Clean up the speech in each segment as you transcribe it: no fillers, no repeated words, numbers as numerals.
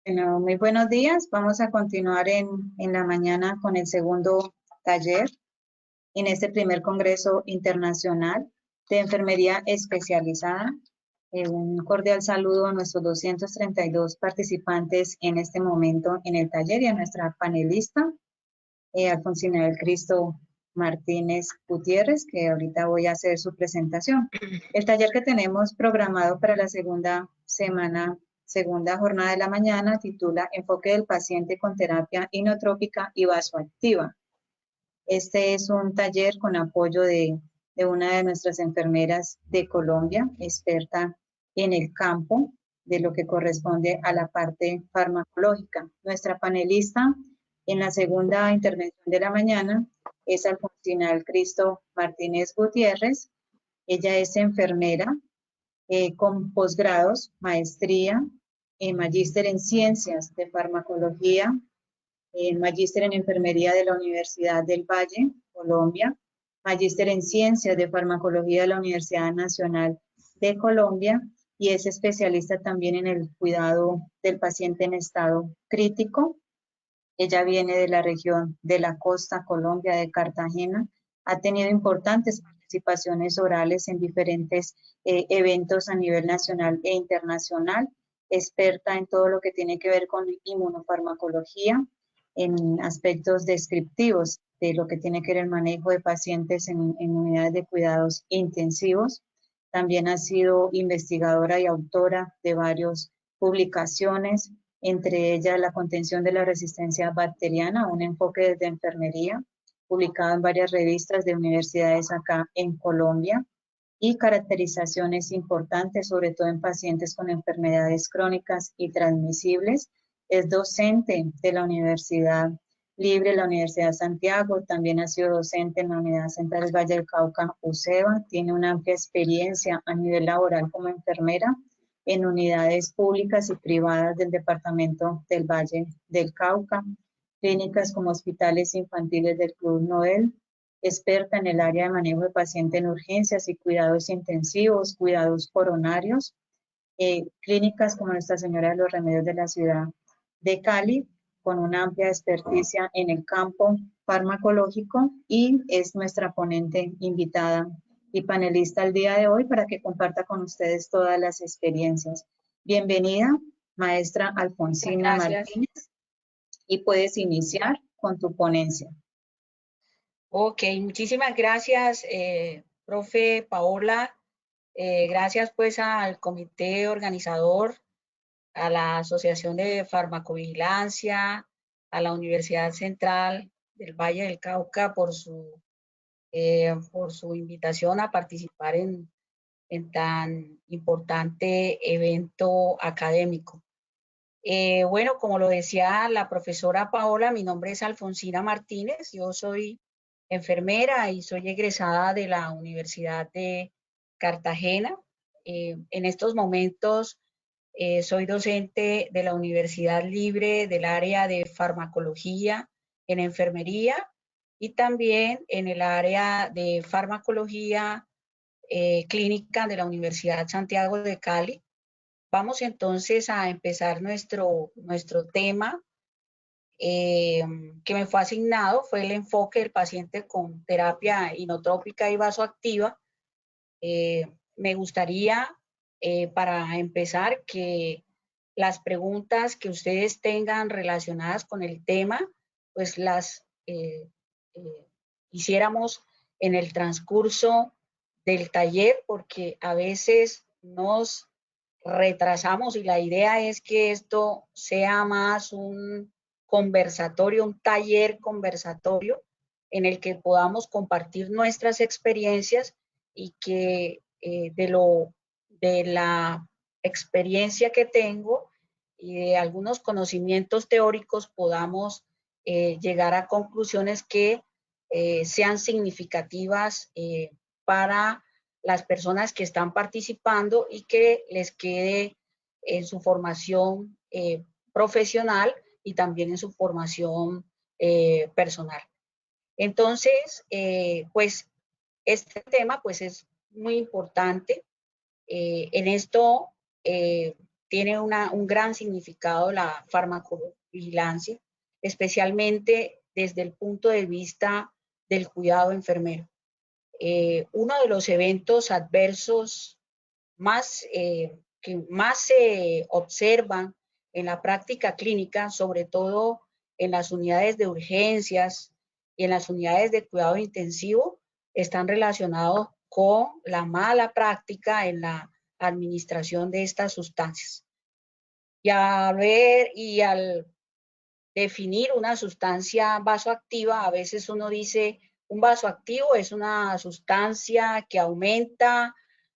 Bueno, muy buenos días. Vamos a continuar en la mañana con el segundo taller en este primer Congreso Internacional de Enfermería Especializada. Un cordial saludo a nuestros 232 participantes en este momento en el taller y a nuestra panelista, Alfonsina del Cristo Martínez Gutiérrez, que ahorita voy a hacer su presentación. El taller que tenemos programado para la segunda jornada de la mañana titula Enfoque del paciente con terapia inotrópica y vasoactiva. Este es un taller con apoyo de una de nuestras enfermeras de Colombia, experta en el campo de lo que corresponde a la parte farmacológica. Nuestra panelista en la segunda intervención de la mañana es Alfonsina del Cristo Martínez Gutiérrez. Ella es enfermera con posgrados, maestría, magíster en ciencias de farmacología, magíster en enfermería de la Universidad del Valle, Colombia, magíster en ciencias de farmacología de la Universidad Nacional de Colombia y es especialista también en el cuidado del paciente en estado crítico. Ella viene de la región de la costa, Colombia, de Cartagena. Ha tenido importantes participaciones orales en diferentes eventos a nivel nacional e internacional. Experta en todo lo que tiene que ver con inmunofarmacología, en aspectos descriptivos de lo que tiene que ver el manejo de pacientes en unidades de cuidados intensivos. También ha sido investigadora y autora de varias publicaciones, entre ellas la contención de la resistencia bacteriana, un enfoque desde enfermería, publicado en varias revistas de universidades acá en Colombia, y caracterizaciones importantes, sobre todo en pacientes con enfermedades crónicas y transmisibles. Es docente de la Universidad Libre, la Universidad de Santiago, también ha sido docente en la Unidad Central del Valle del Cauca, UCEBA, tiene una amplia experiencia a nivel laboral como enfermera en unidades públicas y privadas del Departamento del Valle del Cauca, clínicas como hospitales infantiles del Club Noel, experta en el área de manejo de paciente en urgencias y cuidados intensivos, cuidados coronarios, clínicas como Nuestra Señora de los Remedios de la ciudad de Cali, con una amplia experticia en el campo farmacológico y es nuestra ponente invitada y panelista el día de hoy para que comparta con ustedes todas las experiencias. Bienvenida, maestra Alfonsina Martínez, y puedes iniciar con tu ponencia. Ok, muchísimas gracias, profe Paola. Gracias pues al comité organizador, a la Asociación de Farmacovigilancia, a la Universidad Central del Valle del Cauca por su invitación a participar en tan importante evento académico. Bueno, como lo decía la profesora Paola, mi nombre es Alfonsina Martínez, yo soy enfermera y soy egresada de la Universidad de Cartagena. En estos momentos soy docente de la Universidad Libre del área de farmacología en enfermería y también en el área de farmacología clínica de la Universidad Santiago de Cali. Vamos entonces a empezar nuestro tema que me fue asignado, fue el enfoque del paciente con terapia inotrópica y vasoactiva. Me gustaría, para empezar, que las preguntas que ustedes tengan relacionadas con el tema, pues las hiciéramos en el transcurso del taller, porque a veces nos retrasamos y la idea es que esto sea más un conversatorio, un taller conversatorio en el que podamos compartir nuestras experiencias y que de la experiencia que tengo y de algunos conocimientos teóricos podamos llegar a conclusiones que sean significativas para las personas que están participando y que les quede en su formación profesional y también en su formación personal. Entonces, pues este tema pues es muy importante. En esto tiene un gran significado la farmacovigilancia, especialmente desde el punto de vista del cuidado enfermero. Uno de los eventos adversos que más se observan en la práctica clínica, sobre todo en las unidades de urgencias y en las unidades de cuidado intensivo, están relacionados con la mala práctica en la administración de estas sustancias. Y al definir una sustancia vasoactiva, a veces uno dice, un vasoactivo es una sustancia que aumenta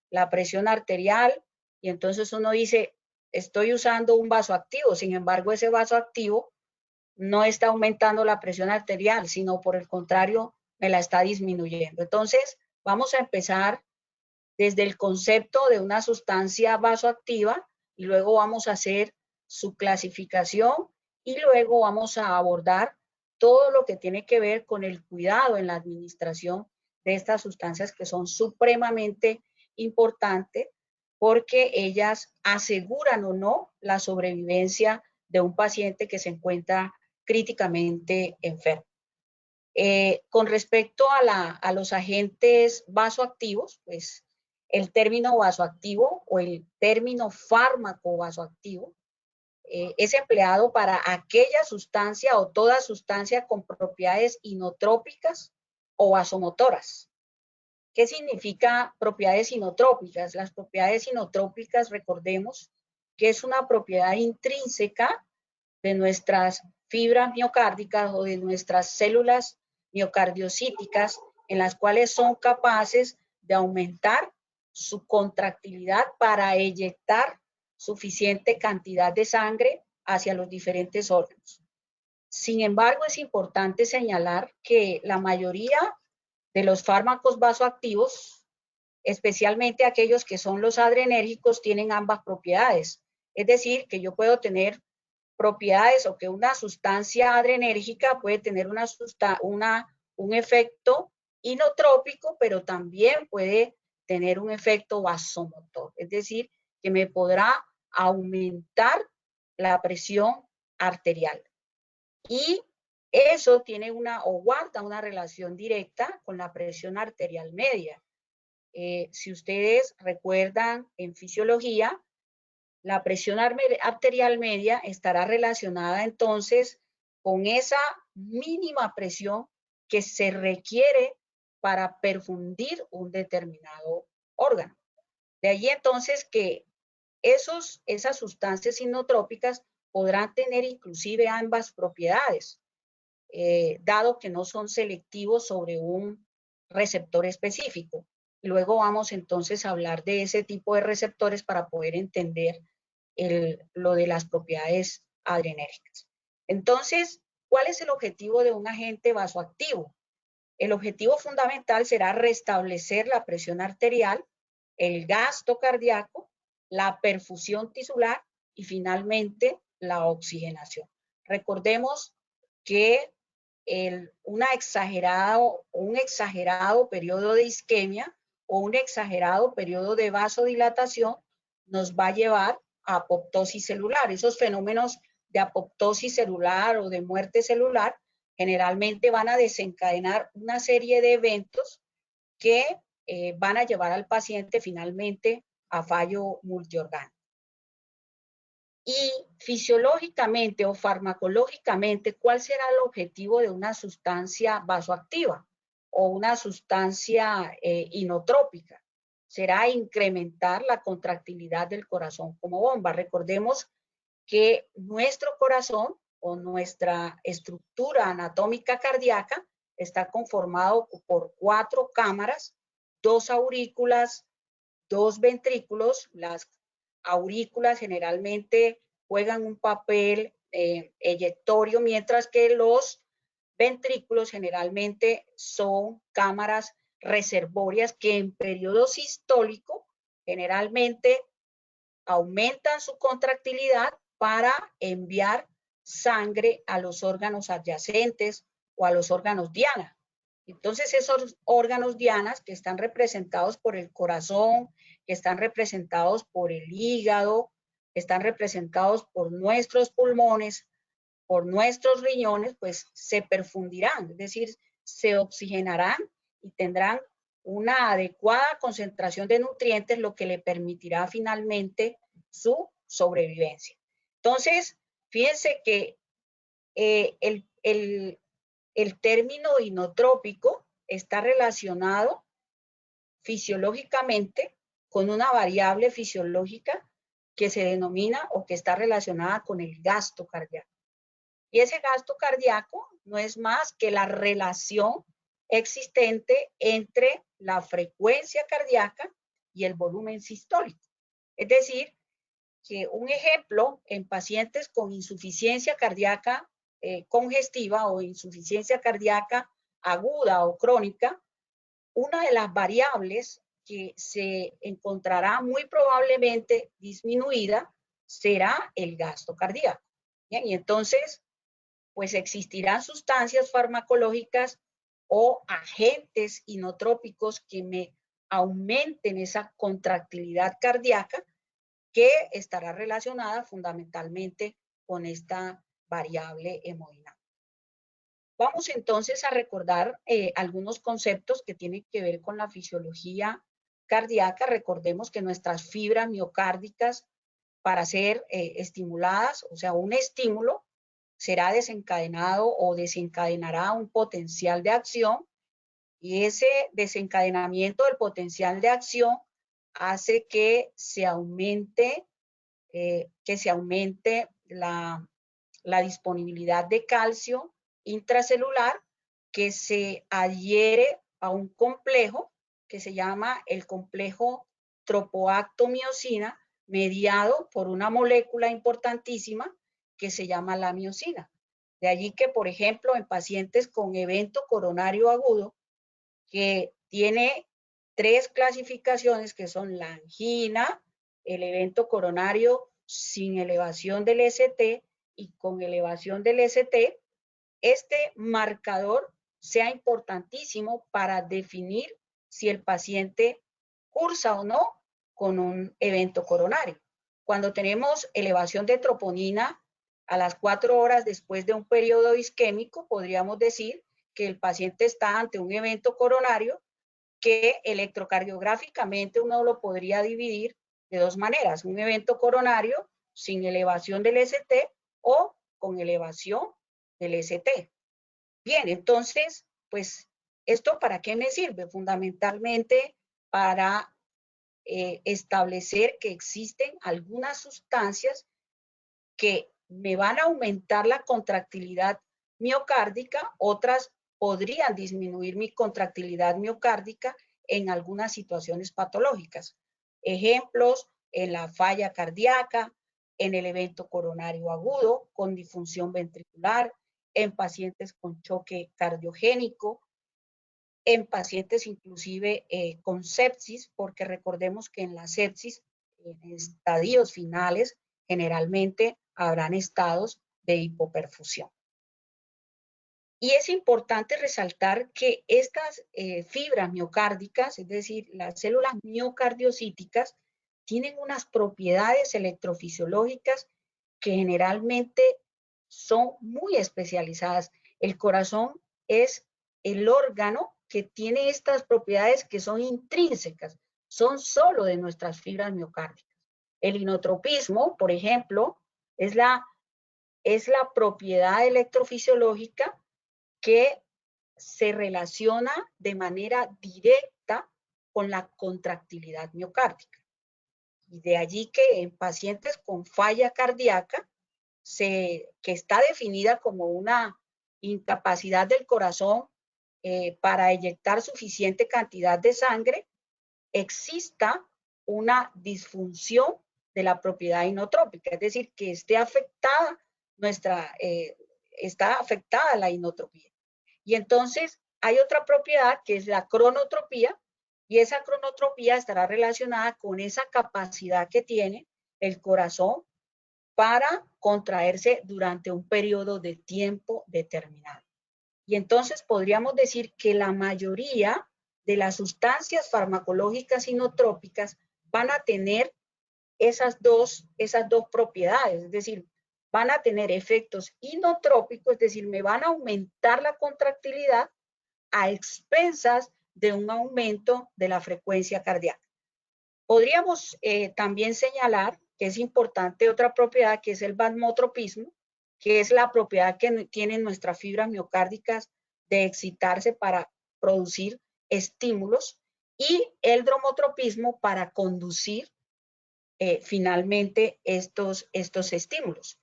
la presión arterial, y entonces uno dice, estoy usando un vasoactivo, sin embargo, ese vasoactivo no está aumentando la presión arterial, sino por el contrario, me la está disminuyendo. Entonces, vamos a empezar desde el concepto de una sustancia vasoactiva y luego vamos a hacer su clasificación y luego vamos a abordar todo lo que tiene que ver con el cuidado en la administración de estas sustancias que son supremamente importantes porque ellas aseguran o no la sobrevivencia de un paciente que se encuentra críticamente enfermo. Con respecto a los agentes vasoactivos, pues el término vasoactivo o el término fármaco vasoactivo es empleado para aquella sustancia o toda sustancia con propiedades inotrópicas o vasomotoras. ¿Qué significa propiedades inotrópicas? Las propiedades inotrópicas, recordemos que es una propiedad intrínseca de nuestras fibras miocárdicas o de nuestras células miocardiocíticas, en las cuales son capaces de aumentar su contractilidad para eyectar suficiente cantidad de sangre hacia los diferentes órganos. Sin embargo, es importante señalar que la mayoría de los fármacos vasoactivos, especialmente aquellos que son los adrenérgicos, tienen ambas propiedades. Es decir, que yo puedo tener propiedades o que una sustancia adrenérgica puede tener un efecto inotrópico, pero también puede tener un efecto vasomotor. Es decir, que me podrá aumentar la presión arterial. Y eso tiene o guarda una relación directa con la presión arterial media. Si ustedes recuerdan en fisiología, la presión arterial media estará relacionada entonces con esa mínima presión que se requiere para perfundir un determinado órgano. De allí entonces que esas sustancias inotrópicas podrán tener inclusive ambas propiedades, dado que no son selectivos sobre un receptor específico. Luego vamos entonces a hablar de ese tipo de receptores para poder entender lo de las propiedades adrenérgicas. Entonces, ¿cuál es el objetivo de un agente vasoactivo? El objetivo fundamental será restablecer la presión arterial, el gasto cardíaco, la perfusión tisular y finalmente la oxigenación. Recordemos que un exagerado periodo de isquemia o un exagerado periodo de vasodilatación nos va a llevar a apoptosis celular. Esos fenómenos de apoptosis celular o de muerte celular generalmente van a desencadenar una serie de eventos que van a llevar al paciente finalmente a fallo multiorgánico. Y fisiológicamente o farmacológicamente, ¿cuál será el objetivo de una sustancia vasoactiva o una sustancia inotrópica? Será incrementar la contractilidad del corazón como bomba. Recordemos que nuestro corazón o nuestra estructura anatómica cardíaca está conformado por 4 cámaras, 2 aurículas, 2 ventrículos. Las aurículas generalmente juegan un papel eyectorio, mientras que los ventrículos generalmente son cámaras reservorias que en periodo sistólico generalmente aumentan su contractilidad para enviar sangre a los órganos adyacentes o a los órganos diana. Entonces, esos órganos dianas que están representados por el corazón, que están representados por el hígado, están representados por nuestros pulmones, por nuestros riñones, pues se perfundirán, es decir, se oxigenarán y tendrán una adecuada concentración de nutrientes, lo que le permitirá finalmente su sobrevivencia. Entonces, fíjense que el término inotrópico está relacionado fisiológicamente con una variable fisiológica que se denomina o que está relacionada con el gasto cardíaco. Y ese gasto cardíaco no es más que la relación existente entre la frecuencia cardíaca y el volumen sistólico. Es decir, que un ejemplo en pacientes con insuficiencia cardíaca congestiva o insuficiencia cardíaca aguda o crónica, una de las variables que se encontrará muy probablemente disminuida será el gasto cardíaco. Bien, y entonces, pues existirán sustancias farmacológicas o agentes inotrópicos que me aumenten esa contractilidad cardíaca que estará relacionada fundamentalmente con esta variable hemodinámica. Vamos entonces a recordar algunos conceptos que tienen que ver con la fisiología cardíaca. Recordemos que nuestras fibras miocárdicas, para ser estimuladas, o sea, un estímulo, será desencadenado o desencadenará un potencial de acción, y ese desencadenamiento del potencial de acción hace que se aumente la disponibilidad de calcio intracelular, que se adhiere a un complejo que se llama el complejo tropoactomiosina, mediado por una molécula importantísima que se llama la miosina. De allí que, por ejemplo, en pacientes con evento coronario agudo, que tiene 3 clasificaciones, que son la angina, el evento coronario sin elevación del ST y con elevación del ST, este marcador sea importantísimo para definir si el paciente cursa o no con un evento coronario. Cuando tenemos elevación de troponina a las 4 horas después de un periodo isquémico, podríamos decir que el paciente está ante un evento coronario que electrocardiográficamente uno lo podría dividir de dos maneras: un evento coronario sin elevación del ST o con elevación del ST. Bien, entonces, pues, ¿esto para qué me sirve? Fundamentalmente para establecer que existen algunas sustancias que me van a aumentar la contractilidad miocárdica, otras podrían disminuir mi contractilidad miocárdica en algunas situaciones patológicas. Ejemplos: en la falla cardíaca, en el evento coronario agudo, con disfunción ventricular, en pacientes con choque cardiogénico, en pacientes inclusive con sepsis, porque recordemos que en la sepsis, en estadios finales, generalmente habrán estados de hipoperfusión. Y es importante resaltar que estas fibras miocárdicas, es decir, las células miocardiocíticas, tienen unas propiedades electrofisiológicas que generalmente son muy especializadas. El corazón es el órgano que tiene estas propiedades que son intrínsecas, son solo de nuestras fibras miocárdicas. El inotropismo, por ejemplo, es la propiedad electrofisiológica que se relaciona de manera directa con la contractilidad miocárdica. Y de allí que en pacientes con falla cardíaca, que está definida como una incapacidad del corazón para eyectar suficiente cantidad de sangre, exista una disfunción de la propiedad inotrópica, es decir, que esté afectada está afectada la inotropía. Y entonces hay otra propiedad que es la cronotropía, y esa cronotropía estará relacionada con esa capacidad que tiene el corazón para contraerse durante un periodo de tiempo determinado. Y entonces podríamos decir que la mayoría de las sustancias farmacológicas inotrópicas van a tener esas dos propiedades, es decir, van a tener efectos inotrópicos, es decir, me van a aumentar la contractilidad a expensas de un aumento de la frecuencia cardíaca. Podríamos también señalar que es importante otra propiedad, que es el vasomotropismo, que es la propiedad que tienen nuestras fibras miocárdicas de excitarse para producir estímulos, y el dromotropismo para conducir finalmente estos estímulos.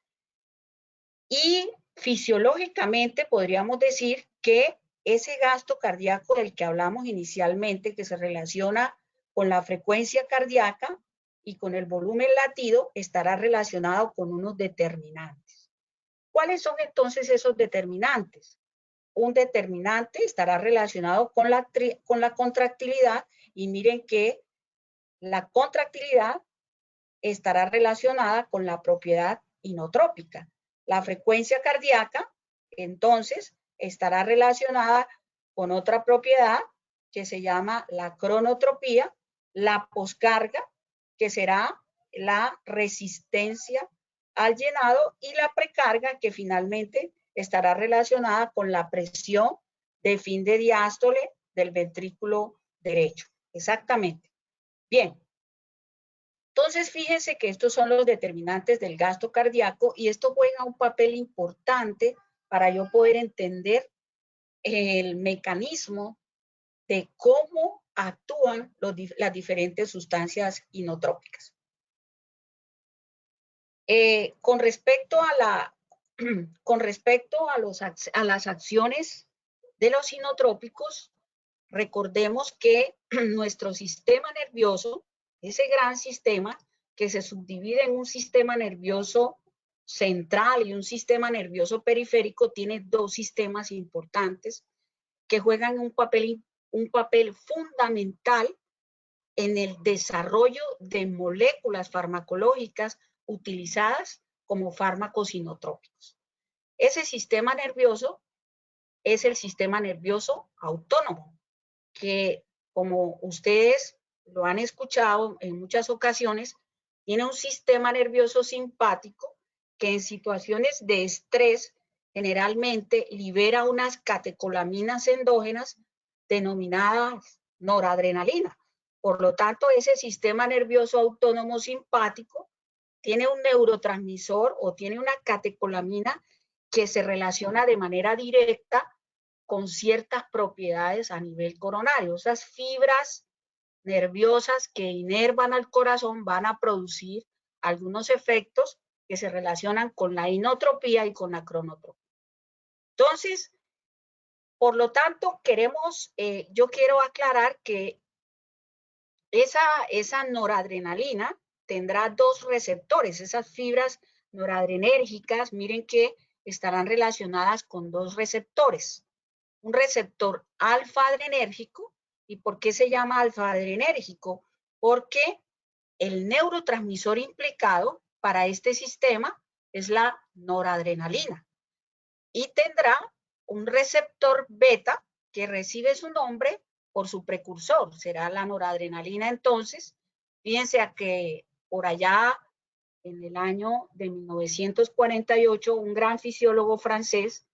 Y fisiológicamente podríamos decir que ese gasto cardíaco del que hablamos inicialmente, que se relaciona con la frecuencia cardíaca y con el volumen latido, estará relacionado con unos determinantes. ¿Cuáles son entonces esos determinantes? Un determinante estará relacionado con la contractilidad, y miren que la contractilidad estará relacionada con la propiedad inotrópica. La frecuencia cardíaca, entonces, estará relacionada con otra propiedad que se llama la cronotropía, la poscarga, que será la resistencia al llenado, y la precarga, que finalmente estará relacionada con la presión de fin de diástole del ventrículo derecho. Exactamente. Bien. Entonces, fíjense que estos son los determinantes del gasto cardíaco, y esto juega un papel importante para yo poder entender el mecanismo de cómo actúan las diferentes sustancias inotrópicas. Con respecto a las acciones de los inotrópicos, recordemos que nuestro sistema nervioso, ese gran sistema que se subdivide en un sistema nervioso central y un sistema nervioso periférico, tiene dos sistemas importantes que juegan un papel fundamental en el desarrollo de moléculas farmacológicas utilizadas como fármacos inotrópicos. Ese sistema nervioso es el sistema nervioso autónomo, que, como ustedes lo han escuchado en muchas ocasiones, tiene un sistema nervioso simpático que en situaciones de estrés generalmente libera unas catecolaminas endógenas denominadas noradrenalina. Por lo tanto, ese sistema nervioso autónomo simpático tiene un neurotransmisor o tiene una catecolamina que se relaciona de manera directa con ciertas propiedades a nivel coronario. Esas fibras nerviosas que inervan al corazón van a producir algunos efectos que se relacionan con la inotropía y con la cronotropía. Entonces, por lo tanto, yo quiero aclarar que esa noradrenalina tendrá dos receptores. Esas fibras noradrenérgicas, miren que estarán relacionadas con dos receptores. Un receptor alfa-adrenérgico. ¿Y por qué se llama alfa-adrenérgico? Porque el neurotransmisor implicado para este sistema es la noradrenalina. Y tendrá un receptor beta que recibe su nombre por su precursor. Será la noradrenalina. Entonces, fíjense a que por allá en el año de 1948, un gran fisiólogo francés,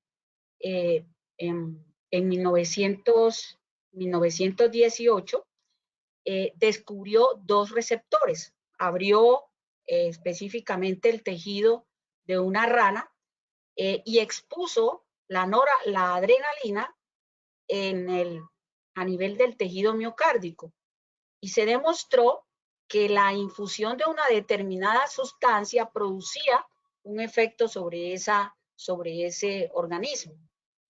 en 1918, descubrió dos receptores. Abrió específicamente el tejido de una rana y expuso la adrenalina a nivel del tejido miocárdico. Y se demostró que la infusión de una determinada sustancia producía un efecto sobre ese organismo.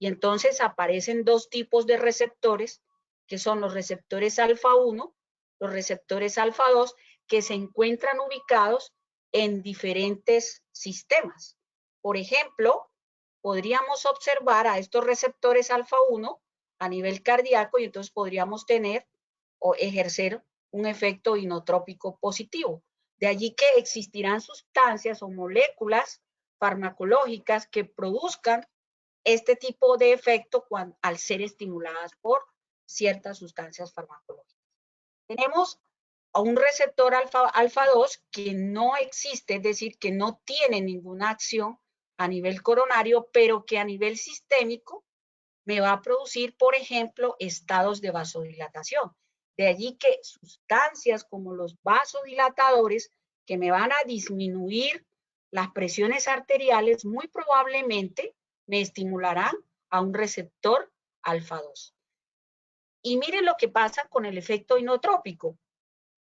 Y entonces aparecen dos tipos de receptores, que son los receptores alfa 1, los receptores alfa 2, que se encuentran ubicados en diferentes sistemas. Por ejemplo, podríamos observar a estos receptores alfa 1 a nivel cardíaco, y entonces podríamos tener o ejercer un efecto inotrópico positivo. De allí que existirán sustancias o moléculas farmacológicas que produzcan este tipo de efecto al ser estimuladas por ciertas sustancias farmacológicas. Tenemos a un receptor alfa 2 que no existe, es decir, que no tiene ninguna acción a nivel coronario, pero que a nivel sistémico me va a producir, por ejemplo, estados de vasodilatación. De allí que sustancias como los vasodilatadores que me van a disminuir las presiones arteriales muy probablemente me estimularán a un receptor alfa 2. Y miren lo que pasa con el efecto inotrópico.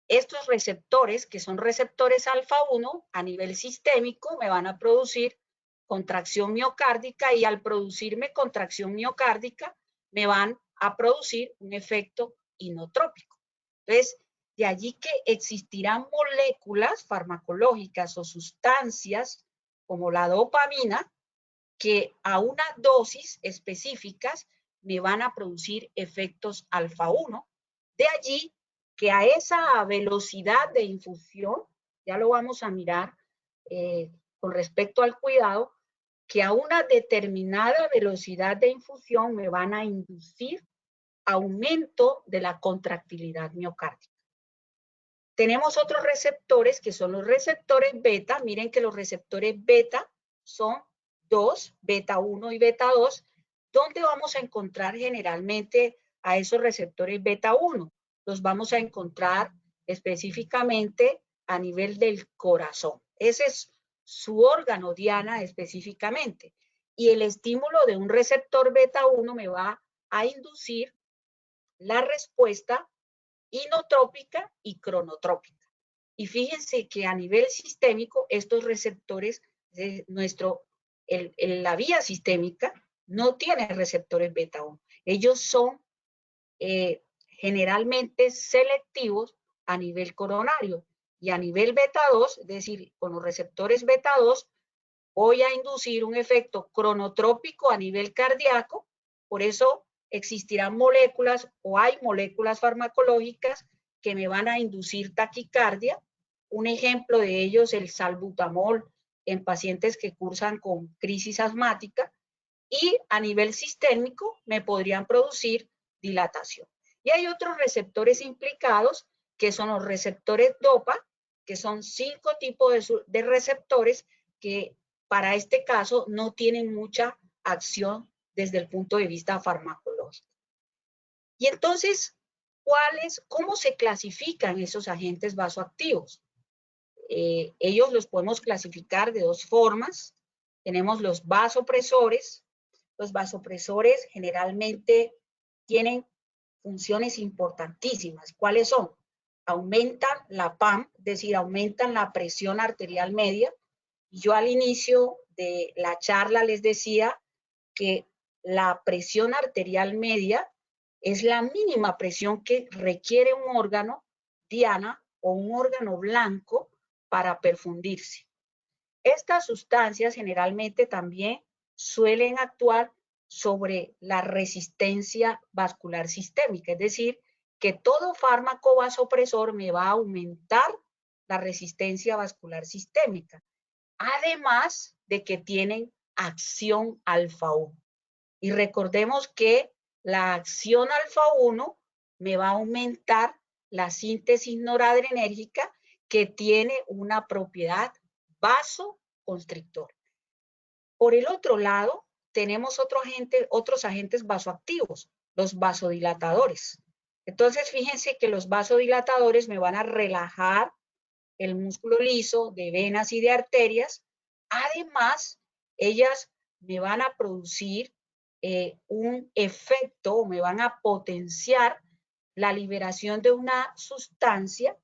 Estos receptores, que son receptores alfa 1, a nivel sistémico me van a producir contracción miocárdica y al producirme contracción miocárdica me van a producir un efecto inotrópico. Entonces, de allí que existirán moléculas farmacológicas o sustancias como la dopamina que a una dosis específicas me van a producir efectos alfa 1. De allí que a esa velocidad de infusión, ya lo vamos a mirar con respecto al cuidado, que a una determinada velocidad de infusión me van a inducir aumento de la contractilidad miocárdica. Tenemos otros receptores que son los receptores beta. Miren que los receptores beta son dos, beta 1 y beta 2. ¿Dónde vamos a encontrar generalmente a esos receptores beta 1? Los vamos a encontrar específicamente a nivel del corazón. Ese es su órgano diana específicamente. Y el estímulo de un receptor beta 1 me va a inducir la respuesta inotrópica y cronotrópica. Y fíjense que a nivel sistémico, estos receptores de la vía sistémica no tienen receptores beta 1. Ellos son generalmente selectivos a nivel coronario y a nivel beta 2, es decir, con los receptores beta 2, voy a inducir un efecto cronotrópico a nivel cardíaco. Por eso existirán moléculas o hay moléculas farmacológicas que me van a inducir taquicardia. Un ejemplo de ellos, el salbutamol en pacientes que cursan con crisis asmática, y a nivel sistémico me podrían producir dilatación. Y hay otros receptores implicados que son los receptores DOPA, que son 5 tipos de receptores que para este caso no tienen mucha acción desde el punto de vista farmacológico. Y entonces, ¿cómo se clasifican esos agentes vasoactivos? Ellos los podemos clasificar de dos formas. Tenemos los vasopresores. Los vasopresores generalmente tienen funciones importantísimas. ¿Cuáles son? Aumentan la PAM, es decir, aumentan la presión arterial media. Yo al inicio de la charla les decía que la presión arterial media es la mínima presión que requiere un órgano diana o un órgano blanco para perfundirse. Estas sustancias generalmente también suelen actuar sobre la resistencia vascular sistémica, es decir, que todo fármaco vasopresor me va a aumentar la resistencia vascular sistémica, además de que tienen acción alfa 1. Y recordemos que la acción alfa 1 me va a aumentar la síntesis noradrenérgica que tiene una propiedad vasoconstrictor. Por el otro lado, tenemos otros agentes vasoactivos, los vasodilatadores. Entonces, fíjense que los vasodilatadores me van a relajar el músculo liso de venas y de arterias. Además, ellas me van a producir un efecto, me van a potenciar la liberación de una sustancia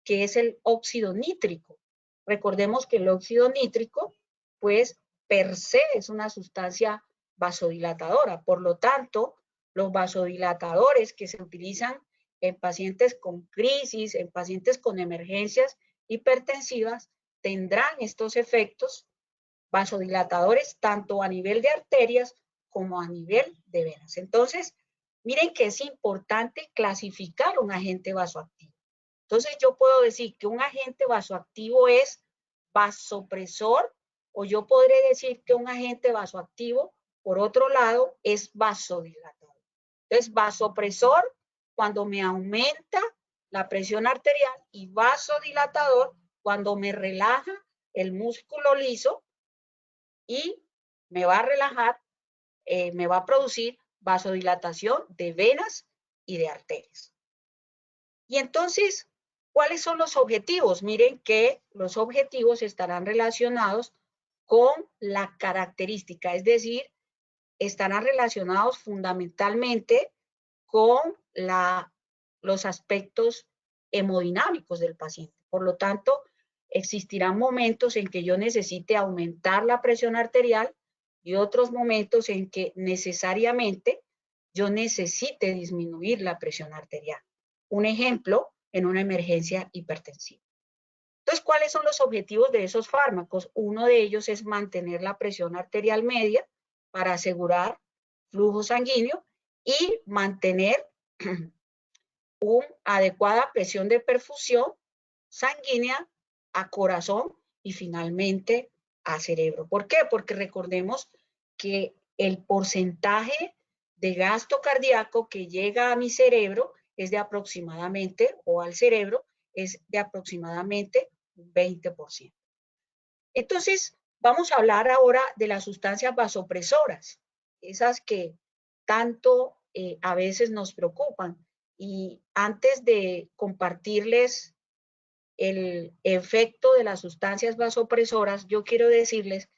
que es el óxido nítrico. Recordemos que el óxido nítrico, pues, per se es una sustancia vasodilatadora. Por lo tanto, los vasodilatadores que se utilizan en pacientes con crisis, en pacientes con emergencias hipertensivas, tendrán estos efectos vasodilatadores tanto a nivel de arterias como a nivel de venas. Entonces, miren que es importante clasificar un agente vasoactivo. Entonces, yo puedo decir que un agente vasoactivo es vasopresor, o yo podré decir que un agente vasoactivo, por otro lado, es vasodilatador. Entonces, vasopresor, cuando me aumenta la presión arterial, y vasodilatador cuando me relaja el músculo liso y me va a relajar, me va a producir vasodilatación de venas y de arterias. Y entonces, ¿cuáles son los objetivos? Miren que los objetivos estarán relacionados con la característica, es decir, estarán relacionados fundamentalmente con los aspectos hemodinámicos del paciente. Por lo tanto, existirán momentos en que yo necesite aumentar la presión arterial y otros momentos en que necesariamente yo necesite disminuir la presión arterial. Un ejemplo, en una emergencia hipertensiva. Entonces, ¿cuáles son los objetivos de esos fármacos? Uno de ellos es mantener la presión arterial media para asegurar flujo sanguíneo y mantener una adecuada presión de perfusión sanguínea a corazón y finalmente a cerebro. ¿Por qué? Porque recordemos que el porcentaje de gasto cardíaco que llega a mi cerebro es de aproximadamente, o al cerebro, es de aproximadamente un 20%. Entonces, vamos a hablar ahora de las sustancias vasopresoras, esas que tanto a veces nos preocupan. Y antes de compartirles el efecto de las sustancias vasopresoras, yo quiero decirles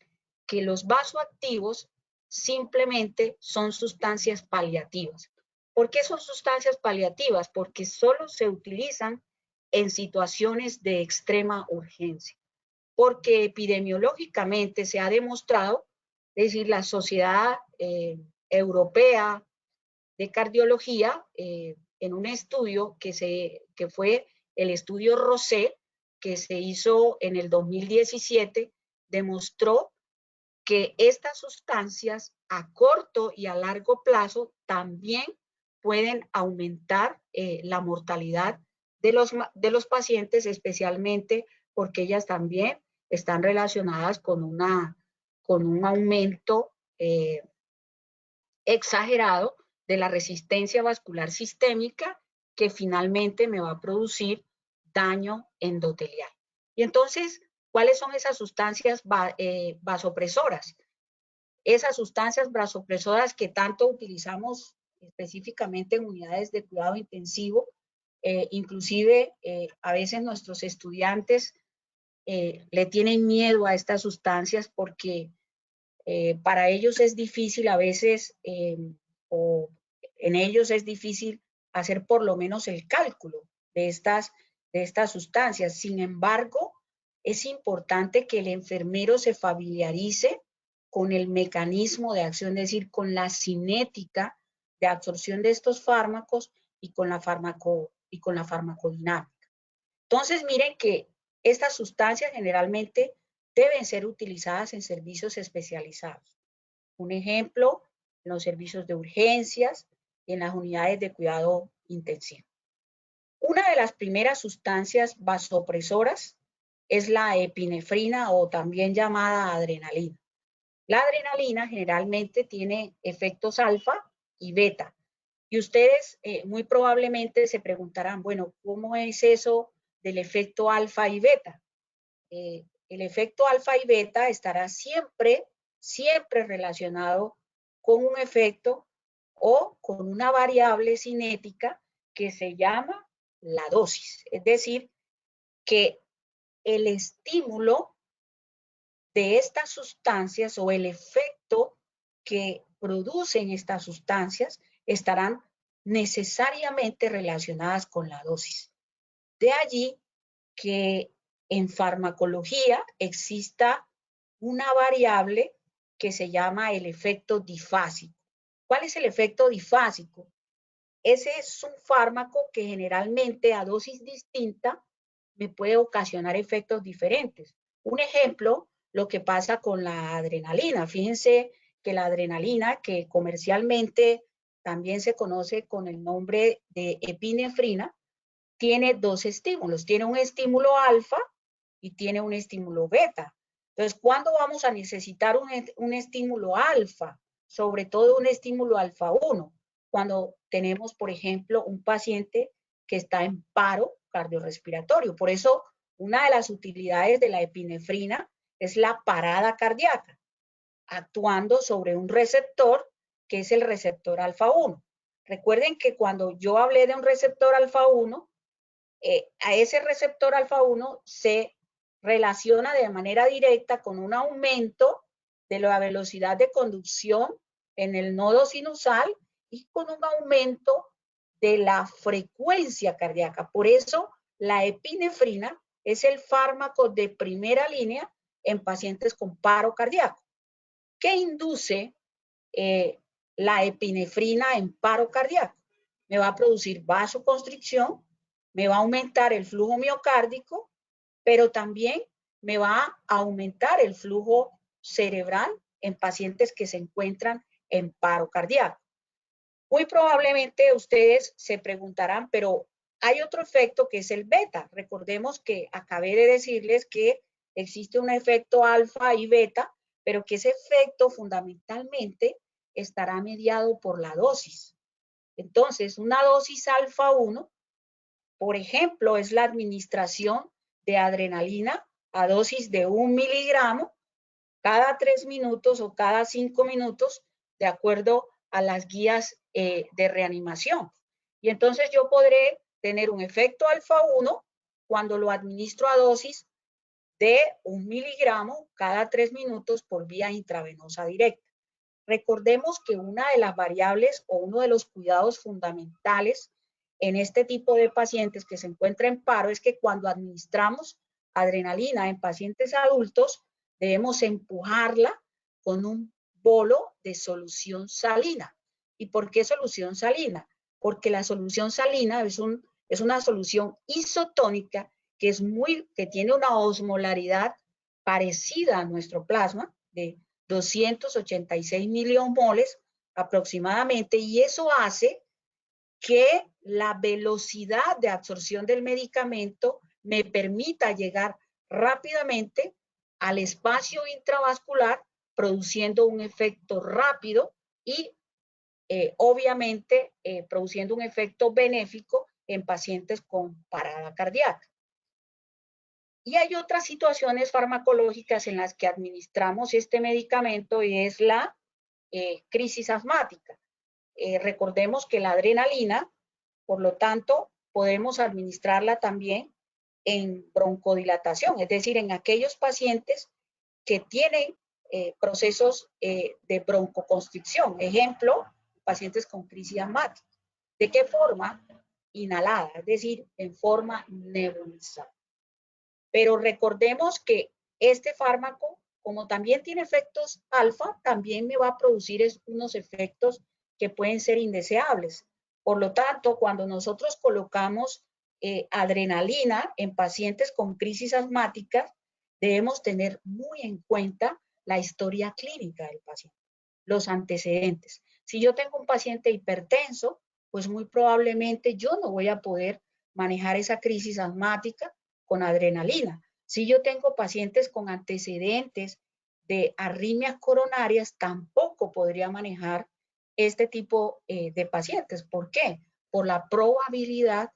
que los vasoactivos simplemente son sustancias paliativas. ¿Por qué son sustancias paliativas? Porque solo se utilizan en situaciones de extrema urgencia. Porque epidemiológicamente se ha demostrado, es decir, la Sociedad Europea de Cardiología, en un estudio que fue el estudio Rosé, que se hizo en el 2017, demostró que estas sustancias a corto y a largo plazo también pueden aumentar la mortalidad de los pacientes, especialmente porque ellas también están relacionadas con un aumento exagerado de la resistencia vascular sistémica, que finalmente me va a producir daño endotelial. Y entonces, ¿cuáles son esas sustancias vasopresoras? Esas sustancias vasopresoras que tanto utilizamos específicamente en unidades de cuidado intensivo, inclusive a veces nuestros estudiantes le tienen miedo a estas sustancias porque para ellos es difícil a veces, o en ellos es difícil hacer por lo menos el cálculo de estas sustancias. Sin embargo, es importante que el enfermero se familiarice con el mecanismo de acción, es decir, con la cinética de absorción de estos fármacos y con la farmacodinámica. Entonces, miren que estas sustancias generalmente deben ser utilizadas en servicios especializados. Un ejemplo, en los servicios de urgencias y en las unidades de cuidado intensivo. Una de las primeras sustancias vasopresoras es la epinefrina, o también llamada adrenalina. La adrenalina generalmente tiene efectos alfa y beta. Y ustedes muy probablemente se preguntarán, bueno, ¿cómo es eso del efecto alfa y beta? El efecto alfa y beta estará siempre relacionado con un efecto o con una variable cinética que se llama la dosis. Es decir, que el estímulo de estas sustancias o el efecto que producen estas sustancias estarán necesariamente relacionadas con la dosis. De allí que en farmacología exista una variable que se llama el efecto difásico. ¿Cuál es el efecto difásico? Ese es un fármaco que generalmente a dosis distinta me puede ocasionar efectos diferentes. Un ejemplo, lo que pasa con la adrenalina. Fíjense que la adrenalina, que comercialmente también se conoce con el nombre de epinefrina, tiene dos estímulos. Tiene un estímulo alfa y tiene un estímulo beta. Entonces, ¿cuándo vamos a necesitar un estímulo alfa? Sobre todo un estímulo alfa 1, cuando tenemos, por ejemplo, un paciente que está en paro cardiorrespiratorio. Por eso, una de las utilidades de la epinefrina es la parada cardíaca, actuando sobre un receptor que es el receptor alfa 1. Recuerden que cuando yo hablé de un receptor alfa 1, a ese receptor alfa 1 se relaciona de manera directa con un aumento de la velocidad de conducción en el nodo sinusal y con un aumento de la frecuencia cardíaca. Por eso la epinefrina es el fármaco de primera línea en pacientes con paro cardíaco. ¿Qué induce la epinefrina en paro cardíaco? Me va a producir vasoconstricción, me va a aumentar el flujo miocárdico, pero también me va a aumentar el flujo cerebral en pacientes que se encuentran en paro cardíaco. Muy probablemente ustedes se preguntarán, pero hay otro efecto que es el beta. Recordemos que acabé de decirles que existe un efecto alfa y beta, pero que ese efecto fundamentalmente estará mediado por la dosis. Entonces, una dosis alfa 1, por ejemplo, es la administración de adrenalina a dosis de 1 miligramo cada 3 minutos o cada 5 minutos, de acuerdo a las guías de reanimación. Y entonces yo podré tener un efecto alfa 1 cuando lo administro a dosis de 1 miligramo cada 3 minutos por vía intravenosa directa. Recordemos que una de las variables o uno de los cuidados fundamentales en este tipo de pacientes que se encuentran en paro es que cuando administramos adrenalina en pacientes adultos, debemos empujarla con un bolo de solución salina. ¿Y por qué solución salina? Porque la solución salina es una solución isotónica que tiene una osmolaridad parecida a nuestro plasma, de 286 milimoles aproximadamente, y eso hace que la velocidad de absorción del medicamento me permita llegar rápidamente al espacio intravascular, produciendo un efecto rápido y obviamente produciendo un efecto benéfico en pacientes con parada cardíaca. Y hay otras situaciones farmacológicas en las que administramos este medicamento y es la crisis asmática. Recordemos que la adrenalina, por lo tanto, podemos administrarla también en broncodilatación, es decir, en aquellos pacientes que tienen procesos de broncoconstricción. Ejemplo, pacientes con crisis asmática. ¿De qué forma? Inhalada, es decir, en forma nebulizada. Pero recordemos que este fármaco, como también tiene efectos alfa, también me va a producir unos efectos que pueden ser indeseables. Por lo tanto, cuando nosotros colocamos adrenalina en pacientes con crisis asmáticas, debemos tener muy en cuenta la historia clínica del paciente, los antecedentes. Si yo tengo un paciente hipertenso, pues muy probablemente yo no voy a poder manejar esa crisis asmática con adrenalina. Si yo tengo pacientes con antecedentes de arritmias coronarias, tampoco podría manejar este tipo de pacientes. ¿Por qué? Por la probabilidad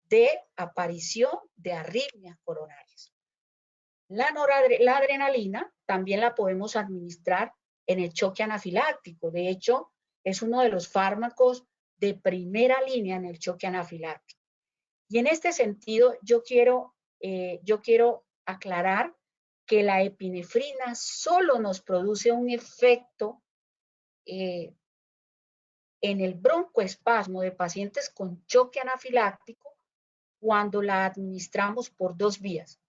de aparición de arritmias coronarias. La adrenalina también la podemos administrar en el choque anafiláctico. De hecho, es uno de los fármacos de primera línea en el choque anafiláctico. Y en este sentido, yo quiero aclarar que la epinefrina solo nos produce un efecto en el broncoespasmo de pacientes con choque anafiláctico cuando la administramos por 2 vías.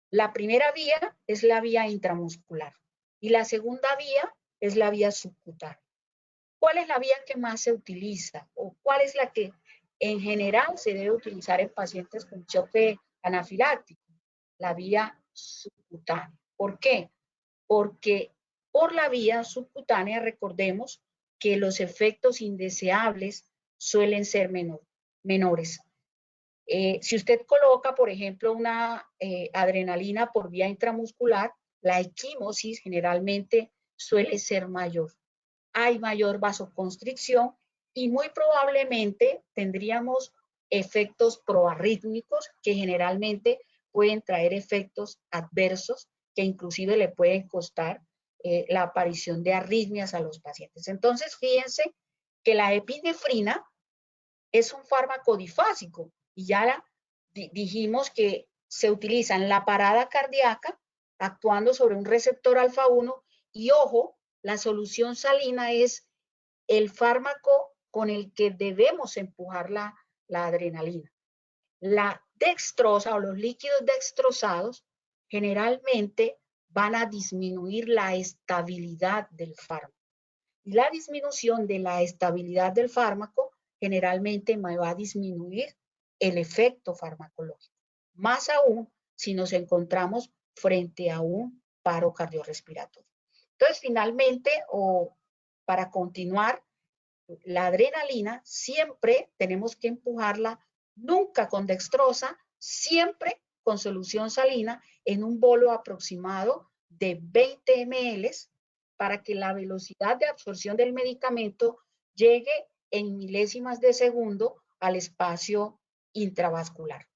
La primera vía es la vía intramuscular y la segunda vía es la vía subcutánea. ¿Cuál es la vía que más se utiliza o cuál es la que en general se debe utilizar en pacientes con choque anafiláctico? La vía subcutánea. ¿Por qué? Porque por la vía subcutánea recordemos que los efectos indeseables suelen ser menores. Si usted coloca, por ejemplo, una adrenalina por vía intramuscular, la equimosis generalmente suele ser mayor. Hay mayor vasoconstricción y muy probablemente tendríamos efectos proarrítmicos que generalmente pueden traer efectos adversos que inclusive le pueden costar la aparición de arritmias a los pacientes. Entonces, fíjense que la epinefrina es un fármaco difásico y ya dijimos que se utiliza en la parada cardíaca actuando sobre un receptor alfa 1 y ojo, la solución salina es el fármaco con el que debemos empujar la adrenalina. La dextrosa o los líquidos dextrosados generalmente van a disminuir la estabilidad del fármaco. Y la disminución de la estabilidad del fármaco generalmente me va a disminuir el efecto farmacológico. Más aún si nos encontramos frente a un paro cardiorrespiratorio. Entonces, finalmente, o para continuar, la adrenalina siempre tenemos que empujarla, nunca con dextrosa, siempre con solución salina en un bolo aproximado de 20 ml para que la velocidad de absorción del medicamento llegue en milésimas de segundo al espacio intravascular.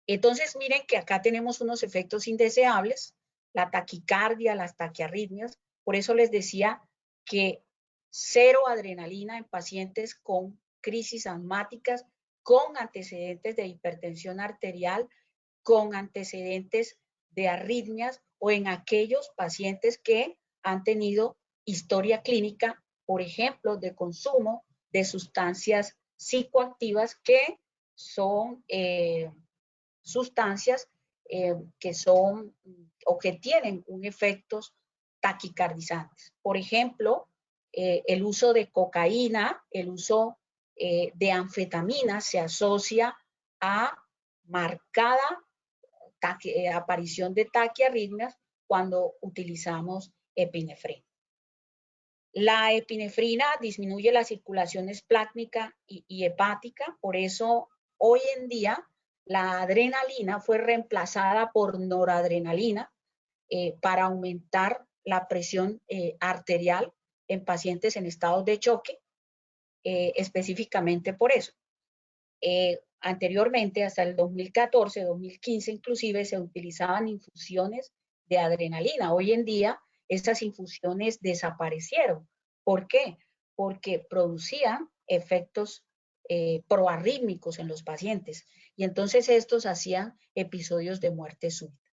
Entonces, miren que acá tenemos unos efectos indeseables, la taquicardia, las taquiarritmias. Por eso les decía que cero adrenalina en pacientes con crisis asmáticas, con antecedentes de hipertensión arterial, con antecedentes de arritmias o en aquellos pacientes que han tenido historia clínica, por ejemplo, de consumo de sustancias psicoactivas que son sustancias que son o que tienen un efectos taquicardizantes. Por ejemplo, el uso de cocaína, el uso de anfetamina se asocia a marcada aparición de taquiarritmias cuando utilizamos epinefrina. La epinefrina disminuye la circulación esplácnica y hepática, por eso hoy en día la adrenalina fue reemplazada por noradrenalina para aumentar la presión arterial en pacientes en estados de choque, específicamente por eso. Anteriormente, hasta el 2014, 2015 inclusive, se utilizaban infusiones de adrenalina. Hoy en día, estas infusiones desaparecieron. ¿Por qué? Porque producían efectos proarrítmicos en los pacientes y entonces estos hacían episodios de muerte súbita.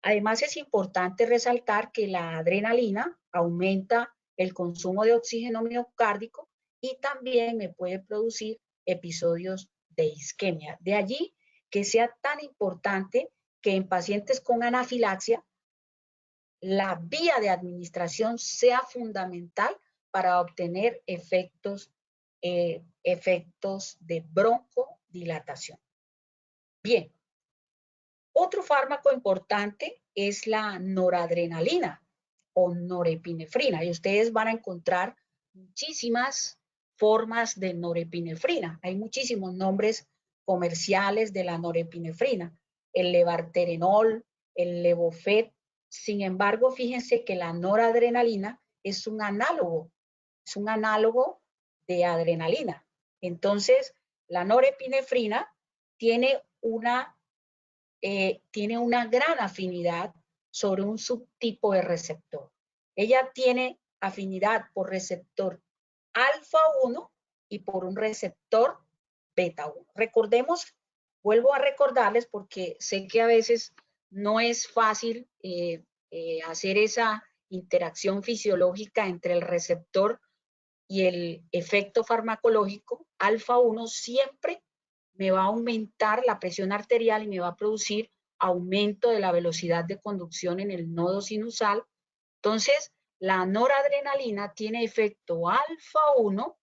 Además, es importante resaltar que la adrenalina aumenta el consumo de oxígeno miocárdico y también me puede producir episodios de isquemia. De allí que sea tan importante que en pacientes con anafilaxia la vía de administración sea fundamental para obtener efectos de broncodilatación. Bien, otro fármaco importante es la noradrenalina o norepinefrina y ustedes van a encontrar muchísimas formas de norepinefrina. Hay muchísimos nombres comerciales de la norepinefrina, el levarterenol, el levofet. Sin embargo, fíjense que la noradrenalina es un análogo de adrenalina. Entonces, la norepinefrina tiene una gran afinidad sobre un subtipo de receptor. Ella tiene afinidad por receptor alfa 1 y por un receptor beta 1. Recordemos, vuelvo a recordarles porque sé que a veces no es fácil hacer esa interacción fisiológica entre el receptor y el efecto farmacológico. Alfa 1 siempre me va a aumentar la presión arterial y me va a producir aumento de la velocidad de conducción en el nodo sinusal. Entonces, la noradrenalina tiene efecto alfa 1,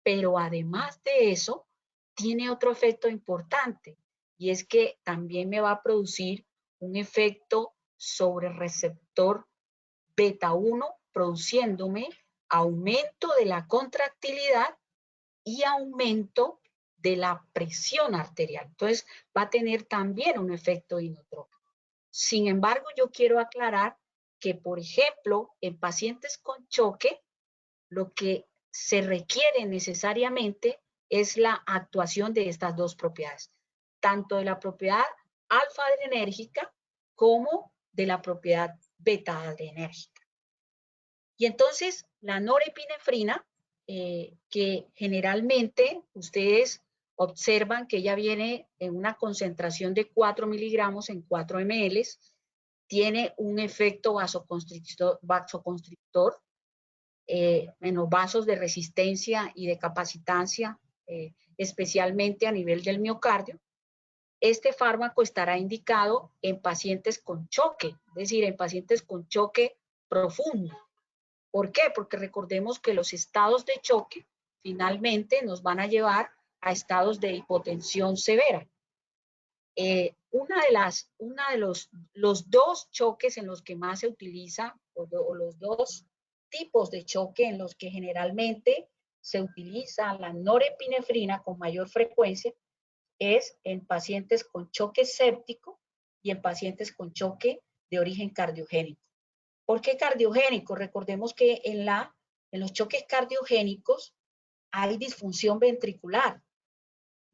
pero además de eso, tiene otro efecto importante, y es que también me va a producir un efecto sobre el receptor beta 1, produciéndome aumento de la contractilidad y aumento de la presión arterial. Entonces, va a tener también un efecto inotrópico. Sin embargo, yo quiero aclarar que, por ejemplo, en pacientes con choque, lo que se requiere necesariamente es la actuación de estas dos propiedades, tanto de la propiedad alfa-adrenérgica como de la propiedad beta-adrenérgica. Y entonces la norepinefrina, que generalmente ustedes observan que ella viene en una concentración de 4 miligramos en 4 ml, tiene un efecto vasoconstrictor en los vasos de resistencia y de capacitancia, especialmente a nivel del miocardio. Este fármaco estará indicado en pacientes con choque, es decir, en pacientes con choque profundo. ¿Por qué? Porque recordemos que los estados de choque finalmente nos van a llevar a estados de hipotensión severa. Los dos choques en los que más se utiliza, o los dos tipos de choque en los que generalmente se utiliza la norepinefrina con mayor frecuencia, es en pacientes con choque séptico y en pacientes con choque de origen cardiogénico. ¿Por qué cardiogénico? Recordemos que en los choques cardiogénicos hay disfunción ventricular.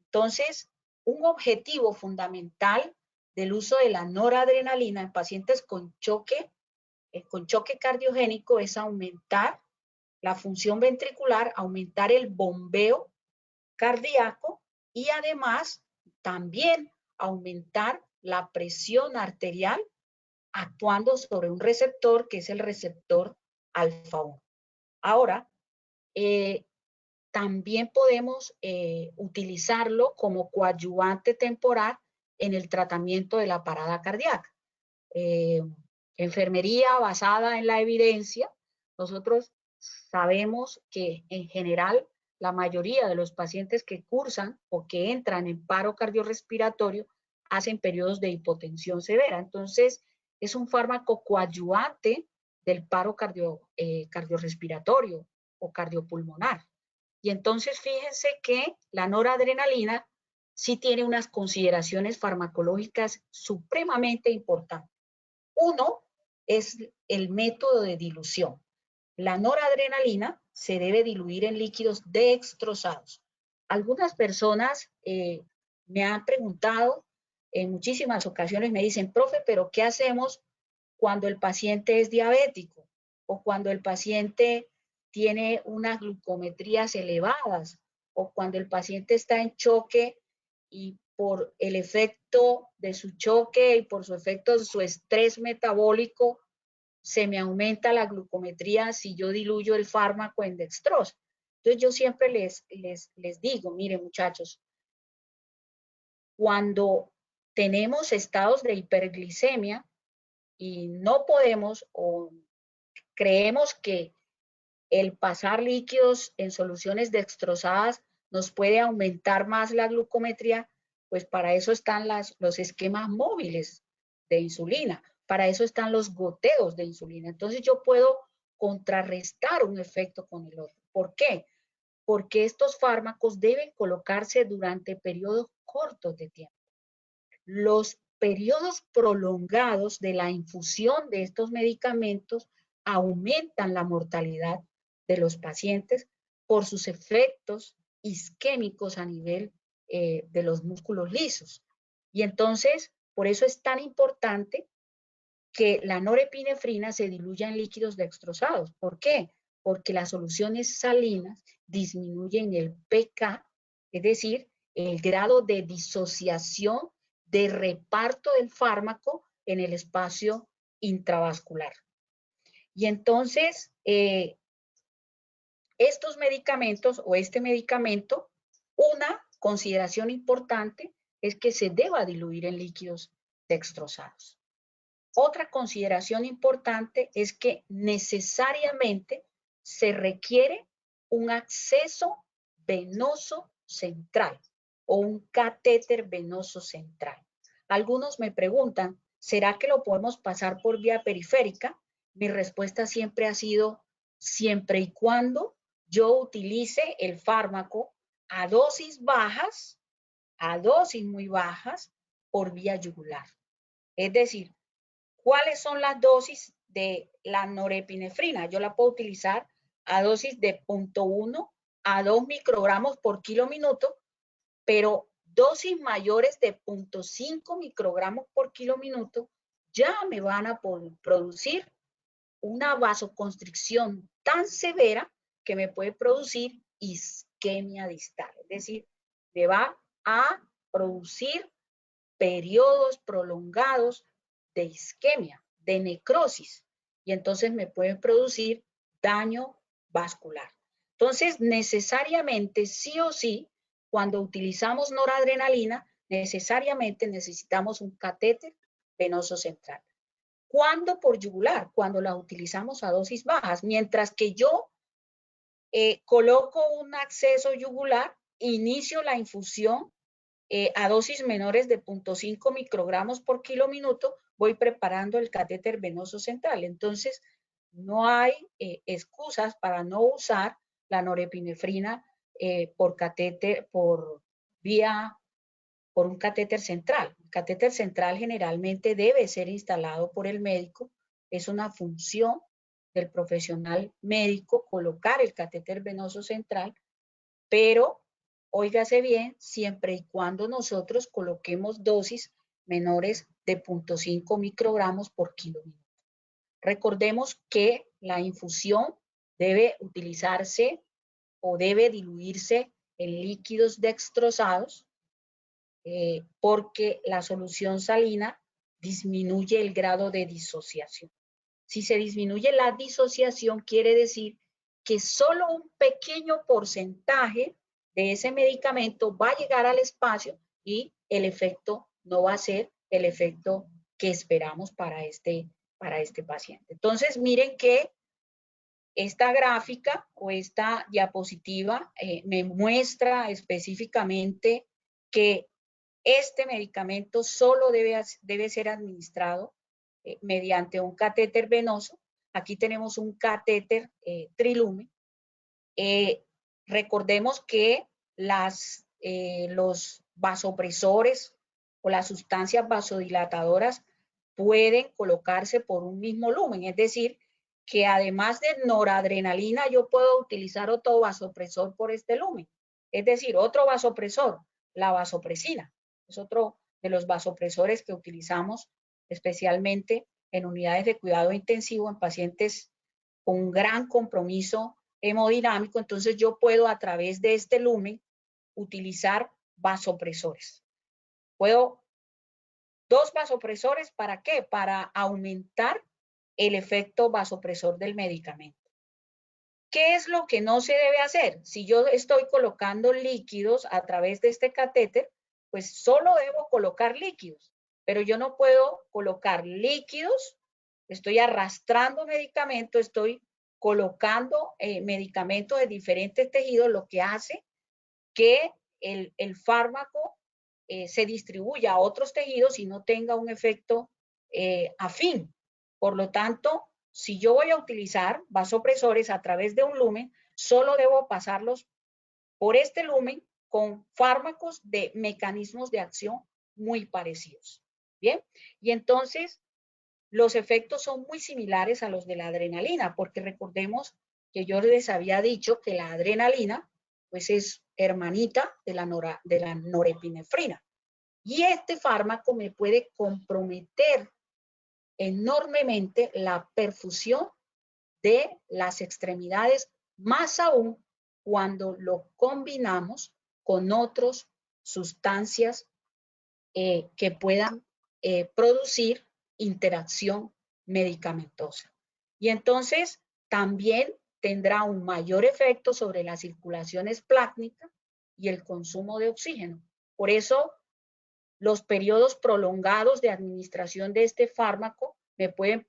Entonces, un objetivo fundamental del uso de la noradrenalina en pacientes con choque cardiogénico es aumentar la función ventricular, aumentar el bombeo cardíaco y además también aumentar la presión arterial actuando sobre un receptor que es el receptor alfa-1. Ahora, también podemos utilizarlo como coadyuvante temporal en el tratamiento de la parada cardíaca. Enfermería basada en la evidencia, nosotros sabemos que en general la mayoría de los pacientes que cursan o que entran en paro cardiorrespiratorio hacen periodos de hipotensión severa. Entonces, es un fármaco coadyuvante del paro cardiorrespiratorio o cardiopulmonar. Y entonces fíjense que la noradrenalina sí tiene unas consideraciones farmacológicas supremamente importantes. Uno es el método de dilución. La noradrenalina se debe diluir en líquidos dextrosados. Algunas personas me han preguntado en muchísimas ocasiones, me dicen, profe, pero ¿qué hacemos cuando el paciente es diabético o cuando el paciente tiene unas glucometrías elevadas o cuando el paciente está en choque y por el efecto de su choque y por su efecto de su estrés metabólico se me aumenta la glucometría si yo diluyo el fármaco en dextrosa? Entonces yo siempre les digo, miren muchachos, cuando tenemos estados de hiperglicemia y no podemos o creemos que el pasar líquidos en soluciones dextrosadas nos puede aumentar más la glucometría, pues para eso están los esquemas móviles de insulina, para eso están los goteos de insulina. Entonces yo puedo contrarrestar un efecto con el otro. ¿Por qué? Porque estos fármacos deben colocarse durante periodos cortos de tiempo. Los periodos prolongados de la infusión de estos medicamentos aumentan la mortalidad de los pacientes por sus efectos isquémicos a nivel de los músculos lisos. Y entonces, por eso es tan importante que la norepinefrina se diluya en líquidos dextrosados. ¿Por qué? Porque las soluciones salinas disminuyen el pK, es decir, el grado de disociación de reparto del fármaco en el espacio intravascular. Y entonces, estos medicamentos o este medicamento, una consideración importante es que se deba diluir en líquidos dextrosados. Otra consideración importante es que necesariamente se requiere un acceso venoso central o un catéter venoso central. Algunos me preguntan, ¿será que lo podemos pasar por vía periférica? Mi respuesta siempre ha sido, siempre y cuando yo utilice el fármaco a dosis bajas, a dosis muy bajas, por vía yugular. Es decir, ¿cuáles son las dosis de la norepinefrina? Yo la puedo utilizar a dosis de 0.1 a 2 microgramos por kilo minuto, pero dosis mayores de 0.5 microgramos por kilo minuto ya me van a producir una vasoconstricción tan severa que me puede producir isquemia distal. Es decir, me va a producir periodos prolongados de isquemia, de necrosis, y entonces me puede producir daño vascular. Entonces, necesariamente, sí o sí, cuando utilizamos noradrenalina, necesariamente necesitamos un catéter venoso central. ¿Cuándo por yugular? Cuando la utilizamos a dosis bajas. Mientras que yo coloco un acceso yugular, inicio la infusión a dosis menores de 0.5 microgramos por kilo minuto, voy preparando el catéter venoso central. Entonces, no hay excusas para no usar la norepinefrina por un catéter central. El catéter central generalmente debe ser instalado por el médico. Es una función del profesional médico colocar el catéter venoso central, pero óigase bien, siempre y cuando nosotros coloquemos dosis menores de 0.5 microgramos por kilo minuto. Recordemos que la infusión debe utilizarse o debe diluirse en líquidos dextrosados porque la solución salina disminuye el grado de disociación. Si se disminuye la disociación, quiere decir que solo un pequeño porcentaje de ese medicamento va a llegar al espacio y el efecto no va a ser el efecto que esperamos para este paciente. Entonces, miren que esta gráfica o esta diapositiva me muestra específicamente que este medicamento solo debe ser administrado mediante un catéter venoso. Aquí tenemos un catéter trilume. Recordemos que los vasopresores o las sustancias vasodilatadoras pueden colocarse por un mismo lumen, es decir, que además de noradrenalina yo puedo utilizar otro vasopresor por este lumen, es decir, otro vasopresor, la vasopresina, es otro de los vasopresores que utilizamos especialmente en unidades de cuidado intensivo en pacientes con un gran compromiso hemodinámico. Entonces yo puedo a través de este lumen utilizar vasopresores. Dos vasopresores, ¿para qué? Para aumentar el efecto vasopresor del medicamento. ¿Qué es lo que no se debe hacer? Si yo estoy colocando líquidos a través de este catéter, pues solo debo colocar líquidos, pero yo no puedo colocar líquidos, estoy arrastrando medicamento, estoy colocando medicamentos de diferentes tejidos, lo que hace que el fármaco se distribuya a otros tejidos y no tenga un efecto afín. Por lo tanto, si yo voy a utilizar vasopresores a través de un lumen, solo debo pasarlos por este lumen con fármacos de mecanismos de acción muy parecidos. Bien, y entonces los efectos son muy similares a los de la adrenalina, porque recordemos que yo les había dicho que la adrenalina pues es hermanita de la norepinefrina. Y este fármaco me puede comprometer enormemente la perfusión de las extremidades, más aún cuando lo combinamos con otras sustancias que puedan producir interacción medicamentosa. Y entonces también tendrá un mayor efecto sobre la circulación esplácnica y el consumo de oxígeno. Por eso, los periodos prolongados de administración de este fármaco me pueden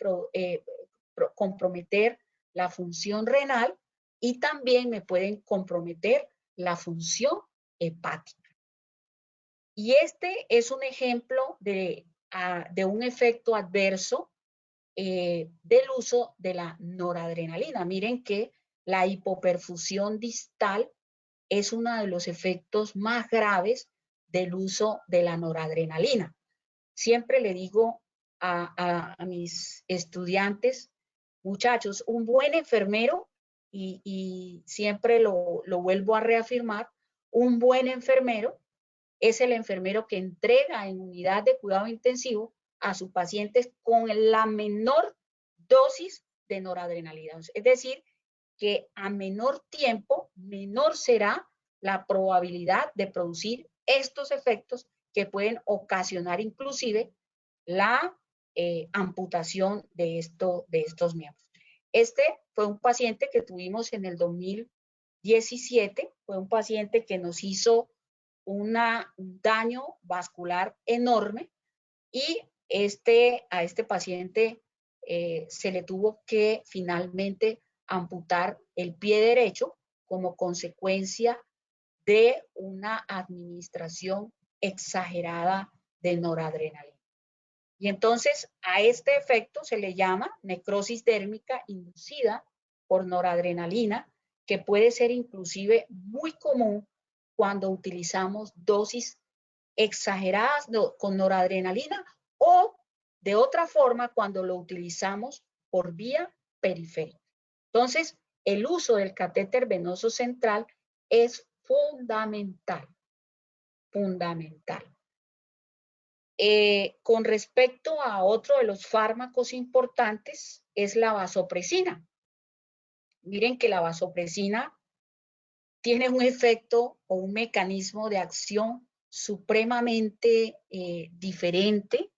comprometer la función renal y también me pueden comprometer la función hepática. Y este es un ejemplo de un efecto adverso del uso de la noradrenalina. Miren que la hipoperfusión distal es uno de los efectos más graves del uso de la noradrenalina. Siempre le digo a mis estudiantes, muchachos, un buen enfermero y siempre lo vuelvo a reafirmar, un buen enfermero es el enfermero que entrega en unidad de cuidado intensivo a sus pacientes con la menor dosis de noradrenalina. Es decir, que a menor tiempo, menor será la probabilidad de producir estos efectos que pueden ocasionar inclusive la amputación de estos miembros. Este fue un paciente que tuvimos en el 2017, fue un paciente que nos hizo un daño vascular enorme y a este paciente se le tuvo que finalmente amputar el pie derecho como consecuencia de una administración exagerada de noradrenalina. Y entonces a este efecto se le llama necrosis dérmica inducida por noradrenalina, que puede ser inclusive muy común cuando utilizamos dosis exageradas con noradrenalina o de otra forma cuando lo utilizamos por vía periférica. Entonces, el uso del catéter venoso central es fundamental, fundamental. Con respecto a otro de los fármacos importantes es la vasopresina. Miren que la vasopresina tiene un efecto o un mecanismo de acción supremamente diferente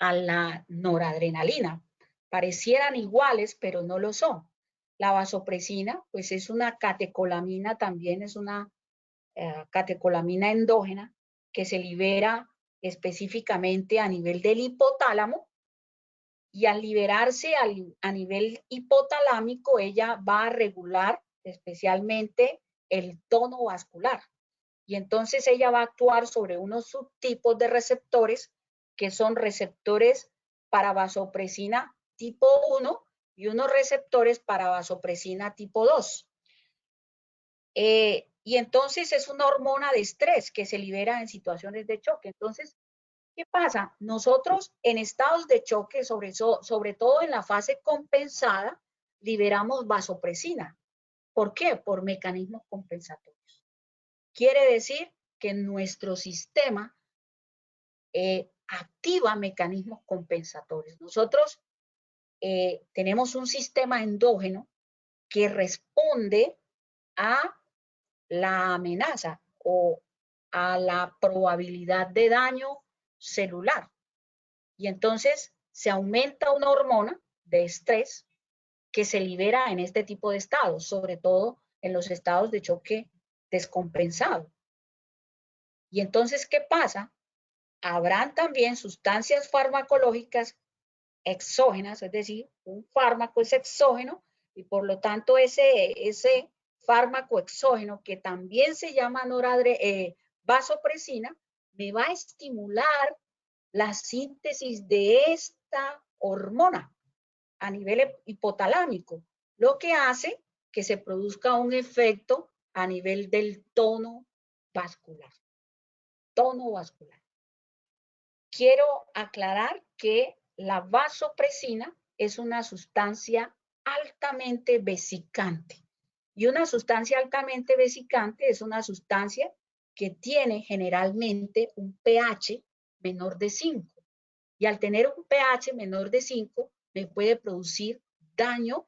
a la noradrenalina. Parecieran iguales, pero no lo son. La vasopresina, pues es una catecolamina, también es una catecolamina endógena que se libera específicamente a nivel del hipotálamo, y al liberarse a nivel hipotalámico, ella va a regular especialmente el tono vascular. Y entonces ella va a actuar sobre unos subtipos de receptores que son receptores para vasopresina tipo 1 y unos receptores para vasopresina tipo 2. Y entonces es una hormona de estrés que se libera en situaciones de choque. Entonces, ¿qué pasa? Nosotros en estados de choque, sobre todo en la fase compensada, liberamos vasopresina. ¿Por qué? Por mecanismos compensatorios. Quiere decir que nuestro sistema activa mecanismos compensatorios. Nosotros tenemos un sistema endógeno que responde a la amenaza o a la probabilidad de daño celular. Y entonces se aumenta una hormona de estrés que se libera en este tipo de estados, sobre todo en los estados de choque descompensado. Y entonces, ¿qué pasa? Habrán también sustancias farmacológicas exógenas, es decir, un fármaco es exógeno y por lo tanto ese fármaco exógeno que también se llama vasopresina me va a estimular la síntesis de esta hormona a nivel hipotalámico, lo que hace que se produzca un efecto a nivel del tono vascular. Tono vascular. Quiero aclarar que la vasopresina es una sustancia altamente vesicante. Y una sustancia altamente vesicante es una sustancia que tiene generalmente un pH menor de 5. Y al tener un pH menor de 5, me puede producir daño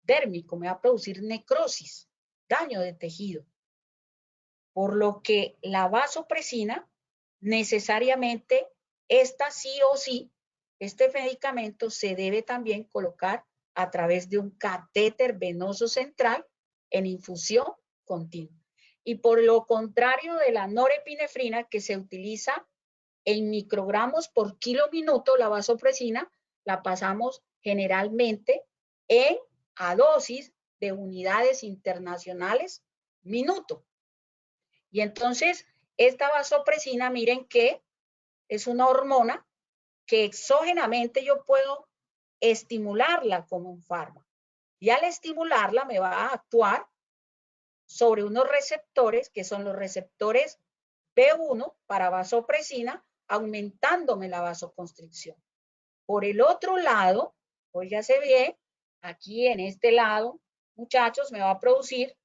dérmico, me va a producir necrosis, daño de tejido. Por lo que la vasopresina necesariamente, esta sí o sí, este medicamento se debe también colocar a través de un catéter venoso central en infusión continua. Y por lo contrario de la norepinefrina, que se utiliza en microgramos por kilo minuto, la vasopresina la pasamos generalmente a dosis de unidades internacionales minuto. Y entonces, esta vasopresina, miren que es una hormona que exógenamente yo puedo estimularla como un fármaco. Y al estimularla me va a actuar sobre unos receptores que son los receptores B1 para vasopresina, aumentándome la vasoconstricción. Por el otro lado, óigase bien, aquí en este lado, muchachos, me va a producir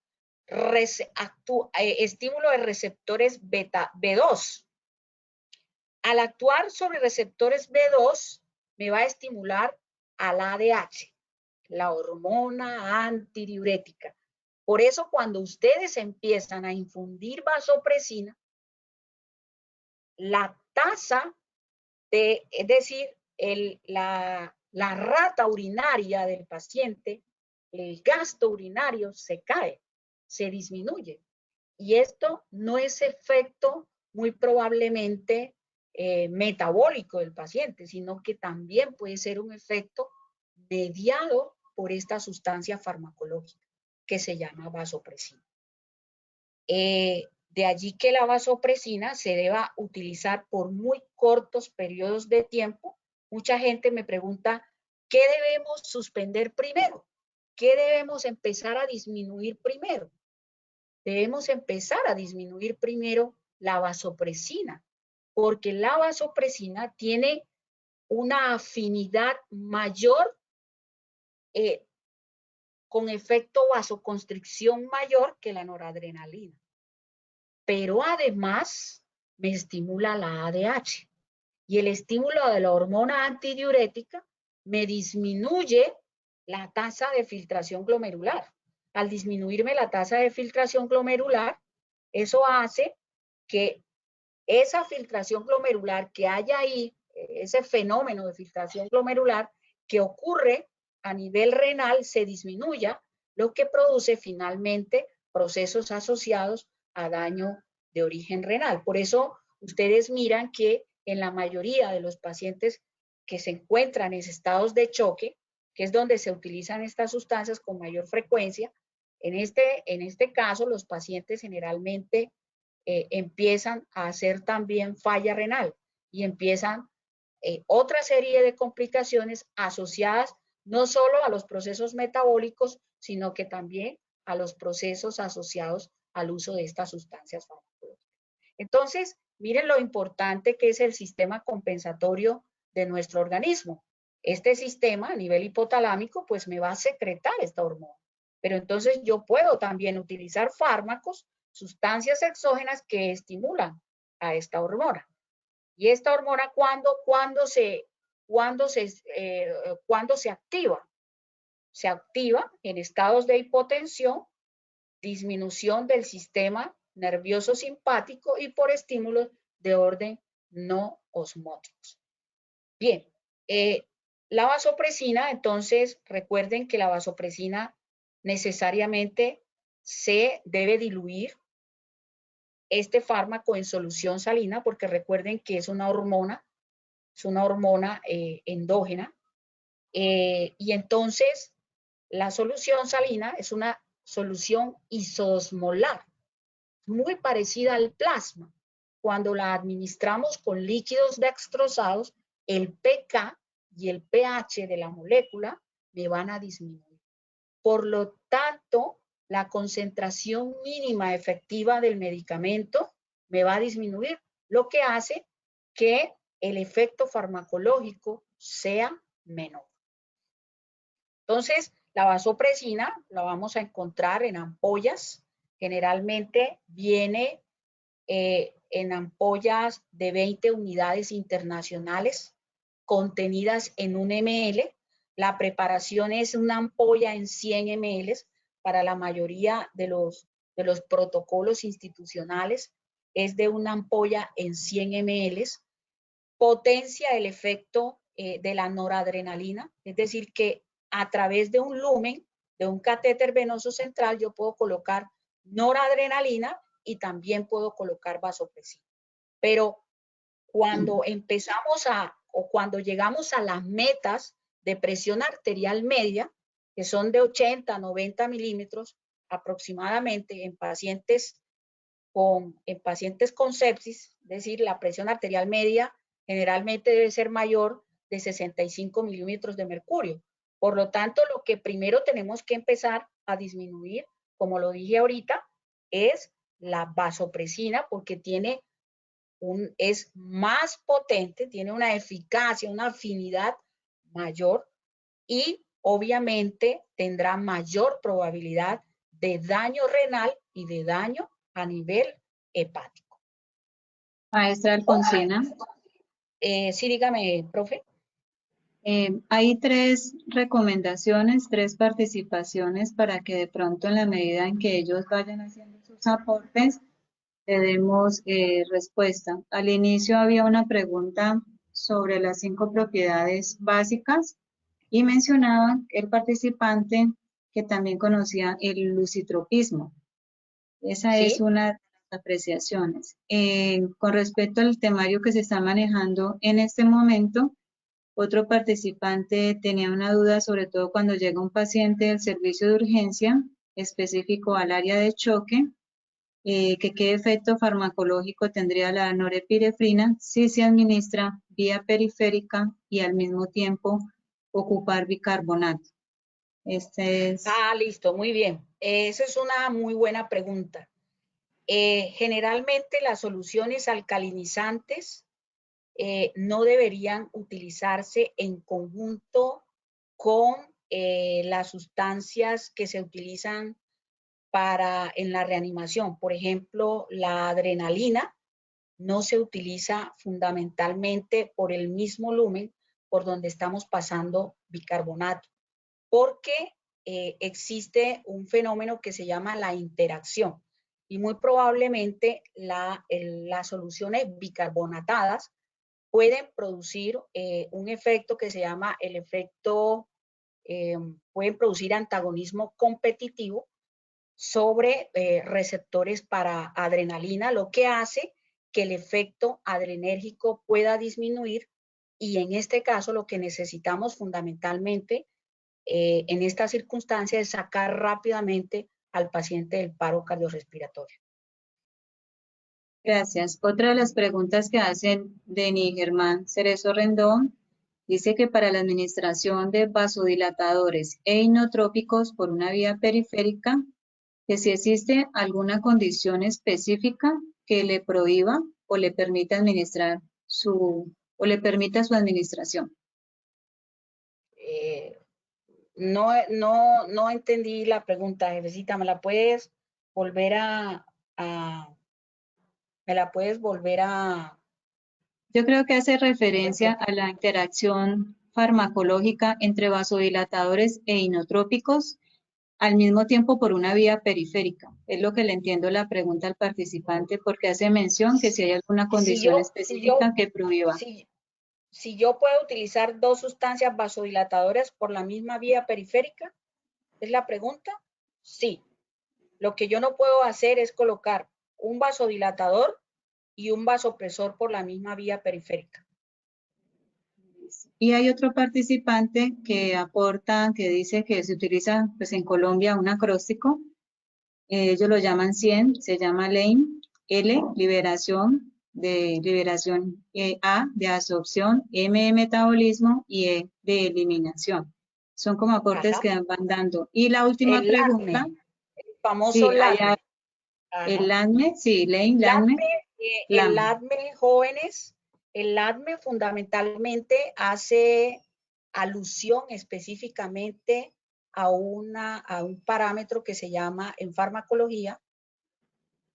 estímulo de receptores beta B2. Al actuar sobre receptores B2, me va a estimular al ADH, la hormona antidiurética. Por eso, cuando ustedes empiezan a infundir vasopresina, la tasa es decir, la rata urinaria del paciente, el gasto urinario se cae, se disminuye. Y esto no es efecto muy probablemente metabólico del paciente, sino que también puede ser un efecto mediado por esta sustancia farmacológica que se llama vasopresina. De allí que la vasopresina se deba utilizar por muy cortos periodos de tiempo. Mucha gente me pregunta, ¿qué debemos suspender primero? ¿Qué debemos empezar a disminuir primero? Debemos empezar a disminuir primero la vasopresina, porque la vasopresina tiene una afinidad mayor con efecto vasoconstricción mayor que la noradrenalina. Pero además me estimula la ADH. Y el estímulo de la hormona antidiurética me disminuye la tasa de filtración glomerular. Al disminuirme la tasa de filtración glomerular, eso hace que esa filtración glomerular que haya ahí, ese fenómeno de filtración glomerular que ocurre a nivel renal se disminuya, lo que produce finalmente procesos asociados a daño de origen renal. Por eso ustedes miran que en la mayoría de los pacientes que se encuentran en estados de choque, que es donde se utilizan estas sustancias con mayor frecuencia, en este caso los pacientes generalmente empiezan a hacer también falla renal y empiezan otra serie de complicaciones asociadas no solo a los procesos metabólicos, sino que también a los procesos asociados al uso de estas sustancias farmacológicas. Entonces, miren lo importante que es el sistema compensatorio de nuestro organismo. Este sistema a nivel hipotalámico, pues me va a secretar esta hormona. Pero entonces yo puedo también utilizar fármacos, sustancias exógenas que estimulan a esta hormona. Y esta hormona, ¿cuándo se activa? Se activa en estados de hipotensión, disminución del sistema nervioso simpático y por estímulos de orden no osmóticos. Bien, la vasopresina, entonces, recuerden que la vasopresina necesariamente se debe diluir este fármaco en solución salina, porque recuerden que es una hormona endógena, y entonces la solución salina es una solución isosmolar, muy parecida al plasma. Cuando la administramos con líquidos dextrosados, el pK y el pH de la molécula me van a disminuir. Por lo tanto, la concentración mínima efectiva del medicamento me va a disminuir, lo que hace que el efecto farmacológico sea menor. Entonces, la vasopresina la vamos a encontrar en ampollas. Generalmente viene en ampollas de 20 unidades internacionales contenidas en 1 ml. La preparación es una ampolla en 100 ml para la mayoría de los protocolos institucionales. Es de una ampolla en 100 ml. Potencia el efecto de la noradrenalina, es decir, que a través de un lumen, de un catéter venoso central, yo puedo colocar noradrenalina y también puedo colocar vasopresina. Pero cuando cuando llegamos a las metas de presión arterial media, que son de 80 a 90 milímetros aproximadamente en pacientes con sepsis, es decir, la presión arterial media generalmente debe ser mayor de 65 milímetros de mercurio. Por lo tanto, lo que primero tenemos que empezar a disminuir, como lo dije ahorita, es la vasopresina, porque es más potente, tiene una eficacia, una afinidad mayor y obviamente tendrá mayor probabilidad de daño renal y de daño a nivel hepático. Maestra Alfonsina. Sí, dígame, profe. Hay 3 recomendaciones, 3 participaciones para que de pronto en la medida en que ellos vayan haciendo sus aportes, le demos respuesta. Al inicio había una pregunta sobre las 5 propiedades básicas y mencionaba el participante que también conocía el lucitropismo. Esa es Sí. una de las apreciaciones. Con respecto al temario que se está manejando en este momento, otro participante tenía una duda, sobre todo cuando llega un paciente del servicio de urgencia específico al área de choque, que qué efecto farmacológico tendría la norepinefrina si se administra vía periférica y al mismo tiempo ocupar bicarbonato. Este es... Listo, muy bien. Esa es una muy buena pregunta. Generalmente las soluciones alcalinizantes no deberían utilizarse en conjunto con las sustancias que se utilizan en la reanimación. Por ejemplo, la adrenalina no se utiliza fundamentalmente por el mismo lumen por donde estamos pasando bicarbonato, porque existe un fenómeno que se llama la interacción y muy probablemente las soluciones bicarbonatadas pueden producir un efecto que se llama el efecto, pueden producir antagonismo competitivo sobre receptores para adrenalina, lo que hace que el efecto adrenérgico pueda disminuir y en este caso lo que necesitamos fundamentalmente en esta circunstancia es sacar rápidamente al paciente del paro cardiorrespiratorio. Gracias. Otra de las preguntas que hacen Denis Germán Cerezo Rendón dice que para la administración de vasodilatadores e inotrópicos por una vía periférica, que si existe alguna condición específica que le prohíba o le permita administrar su administración. No entendí la pregunta, Jefecita. ¿Me la puedes volver a Yo creo que hace referencia a la interacción farmacológica entre vasodilatadores e inotrópicos al mismo tiempo por una vía periférica. Es lo que le entiendo la pregunta al participante porque hace mención que si hay alguna condición específica que prohíba. Si yo puedo utilizar 2 sustancias vasodilatadoras por la misma vía periférica, ¿es la pregunta? Sí. Lo que yo no puedo hacer es colocar un vasodilatador y un vasopresor por la misma vía periférica. Y hay otro participante que aporta, que dice que se utiliza pues en Colombia un acróstico, ellos lo llaman 100, se llama LAME, L, liberación A, de absorción, M, de metabolismo y E, de eliminación. Son como aportes que van dando. Y la última pregunta. LADME, el famoso Sí, LADME. El LADME, sí, LAME, el LADME, jóvenes, el LADME fundamentalmente hace alusión específicamente a un parámetro que se llama, en farmacología,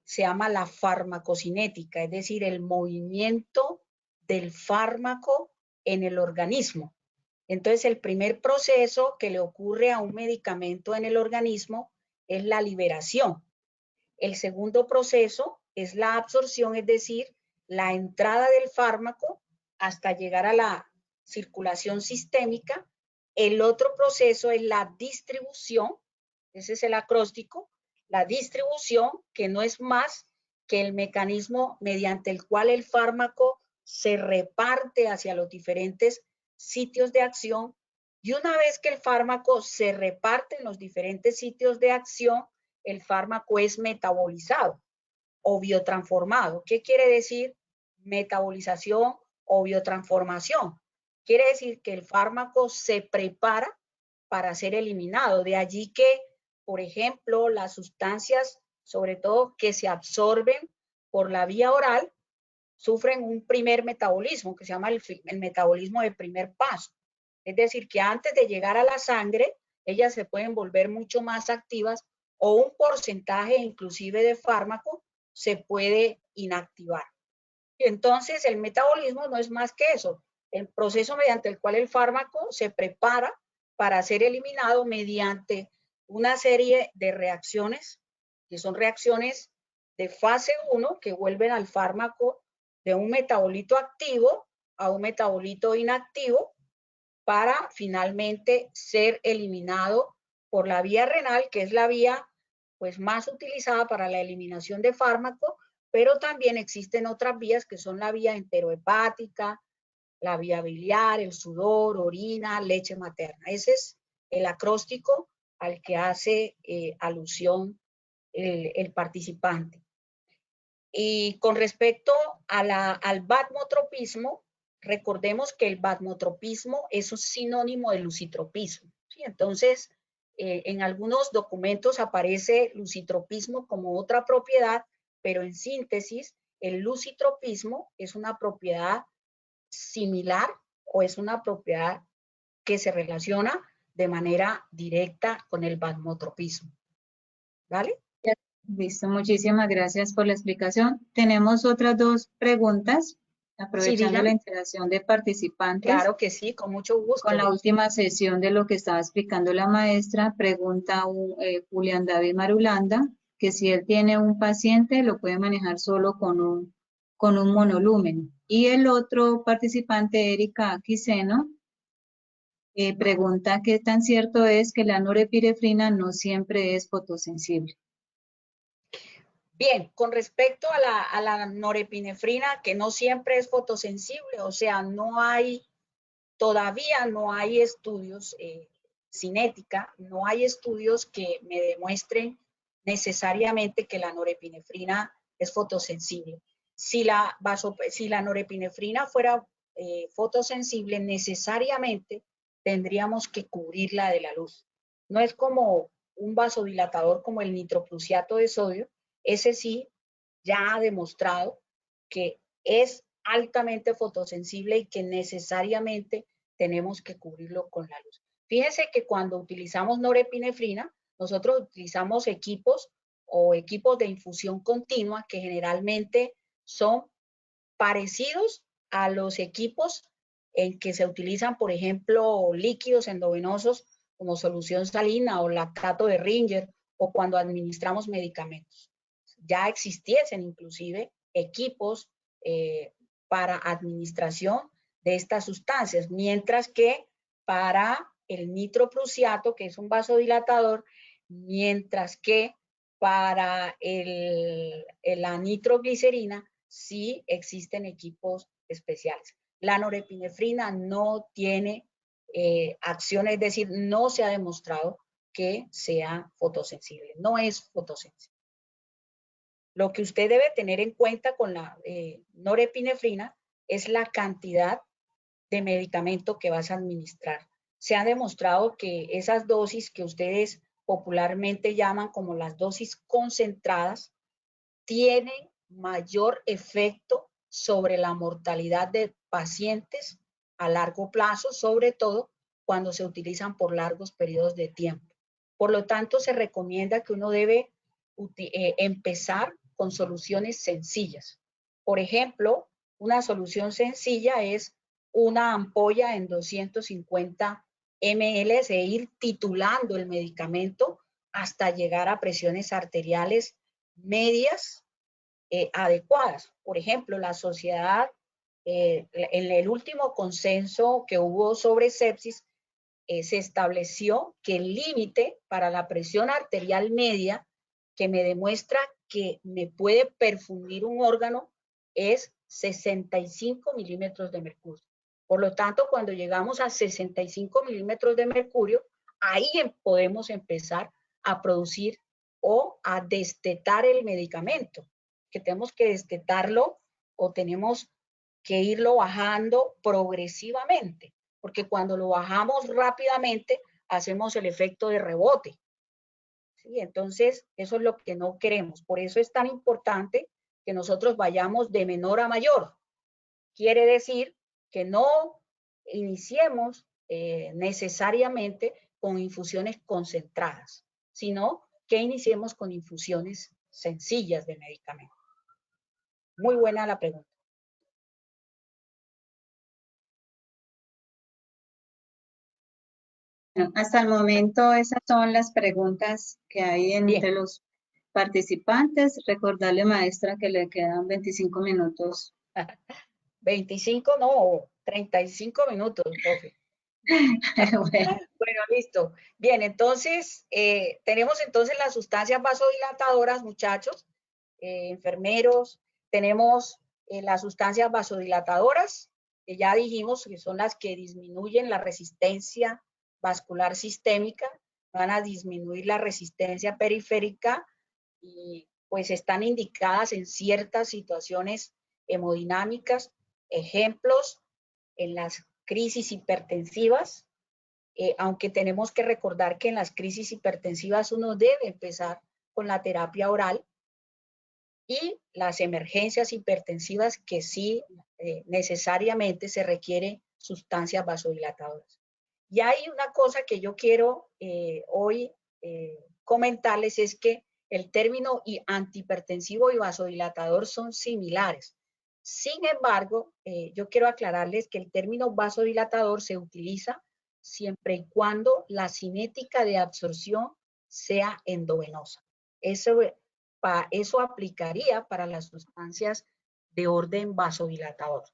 se llama la farmacocinética, es decir, el movimiento del fármaco en el organismo. Entonces, el primer proceso que le ocurre a un medicamento en el organismo es la liberación. El segundo proceso es la absorción, es decir, la entrada del fármaco hasta llegar a la circulación sistémica. El otro proceso es la distribución, ese es el acróstico, la distribución, que no es más que el mecanismo mediante el cual el fármaco se reparte hacia los diferentes sitios de acción. Y una vez que el fármaco se reparte en los diferentes sitios de acción, el fármaco es metabolizado o biotransformado. ¿Qué quiere decir metabolización o biotransformación? Quiere decir que el fármaco se prepara para ser eliminado. De allí que, por ejemplo, las sustancias, sobre todo que se absorben por la vía oral, sufren un primer metabolismo que se llama el metabolismo de primer paso. Es decir, que antes de llegar a la sangre, ellas se pueden volver mucho más activas o un porcentaje inclusive de fármaco se puede inactivar. Entonces, el metabolismo no es más que eso, el proceso mediante el cual el fármaco se prepara para ser eliminado mediante una serie de reacciones, que son reacciones de fase 1, que vuelven al fármaco de un metabolito activo a un metabolito inactivo, para finalmente ser eliminado por la vía renal, que es la vía pues más utilizada para la eliminación de fármaco, pero también existen otras vías que son la vía enterohepática, la vía biliar, el sudor, orina, leche materna. Ese es el acróstico al que hace alusión el participante. Y con respecto al batmotropismo, recordemos que el batmotropismo es un sinónimo de lucitropismo, ¿sí? Entonces, en algunos documentos aparece lucitropismo como otra propiedad, pero en síntesis, el lucitropismo es una propiedad similar o es una propiedad que se relaciona de manera directa con el batmotropismo. ¿Vale? Listo, muchísimas gracias por la explicación. Tenemos otras dos preguntas, aprovechando Sí, la interacción de participantes. claro que sí, con mucho Con gusto. la última sesión de lo que estaba explicando la maestra, pregunta Julián David Marulanda que si él tiene un paciente, lo puede manejar solo con un monolumen. Y el otro participante, Erika Aquiseno, pregunta qué tan cierto es que la norepinefrina no siempre es fotosensible. Bien, con respecto a la norepinefrina, que no siempre es fotosensible, o sea, todavía no hay estudios, cinética, no hay estudios que me demuestren necesariamente que la norepinefrina es fotosensible. Si la norepinefrina fuera fotosensible, necesariamente tendríamos que cubrirla de la luz. No es como un vasodilatador como el nitroprusiato de sodio, ese sí ya ha demostrado que es altamente fotosensible y que necesariamente tenemos que cubrirlo con la luz. Fíjense que cuando utilizamos norepinefrina, nosotros utilizamos equipos de infusión continua que generalmente son parecidos a los equipos en que se utilizan, por ejemplo, líquidos endovenosos como solución salina o lactato de Ringer o cuando administramos medicamentos. Ya existiesen inclusive equipos para administración de estas sustancias, mientras que para el nitroprusiato, que es un vasodilatador, mientras que para la nitroglicerina sí existen equipos especiales. La norepinefrina no tiene acciones, es decir, no se ha demostrado que sea fotosensible, no es fotosensible. Lo que usted debe tener en cuenta con la norepinefrina es la cantidad de medicamento que vas a administrar. Se ha demostrado que esas dosis que ustedes popularmente llaman como las dosis concentradas tienen mayor efecto sobre la mortalidad de pacientes a largo plazo, sobre todo cuando se utilizan por largos periodos de tiempo. Por lo tanto, se recomienda que uno debe empezar con soluciones sencillas. Por ejemplo, una solución sencilla es una ampolla en 250 ml e ir titulando el medicamento hasta llegar a presiones arteriales medias adecuadas. Por ejemplo, la sociedad, en el último consenso que hubo sobre sepsis, se estableció que el límite para la presión arterial media que me demuestra que me puede perfundir un órgano es 65 milímetros de mercurio. Por lo tanto, cuando llegamos a 65 milímetros de mercurio, ahí podemos empezar a producir o a destetar el medicamento, que tenemos que destetarlo o tenemos que irlo bajando progresivamente, porque cuando lo bajamos rápidamente hacemos el efecto de rebote. ¿Sí? Entonces, eso es lo que no queremos. Por eso es tan importante que nosotros vayamos de menor a mayor. Quiere decir que no iniciemos necesariamente con infusiones concentradas, sino que iniciemos con infusiones sencillas de medicamentos. Muy buena la pregunta. Bueno, hasta el momento esas son las preguntas que hay entre los participantes. Recordarle, maestra, que le quedan 25 minutos. 25, no, 35 minutos, profe. Bueno, listo. Bien, entonces, tenemos entonces las sustancias vasodilatadoras, muchachos, enfermeros. Tenemos las sustancias vasodilatadoras, que ya dijimos que son las que disminuyen la resistencia vascular sistémica, van a disminuir la resistencia periférica y pues están indicadas en ciertas situaciones hemodinámicas. Ejemplos en las crisis hipertensivas, aunque tenemos que recordar que en las crisis hipertensivas uno debe empezar con la terapia oral, y las emergencias hipertensivas que sí necesariamente se requiere sustancias vasodilatadoras. Y hay una cosa que yo quiero hoy comentarles, es que el término antihipertensivo y vasodilatador son similares. Sin embargo, yo quiero aclararles que el término vasodilatador se utiliza siempre y cuando la cinética de absorción sea endovenosa. Eso aplicaría para las sustancias de orden vasodilatador.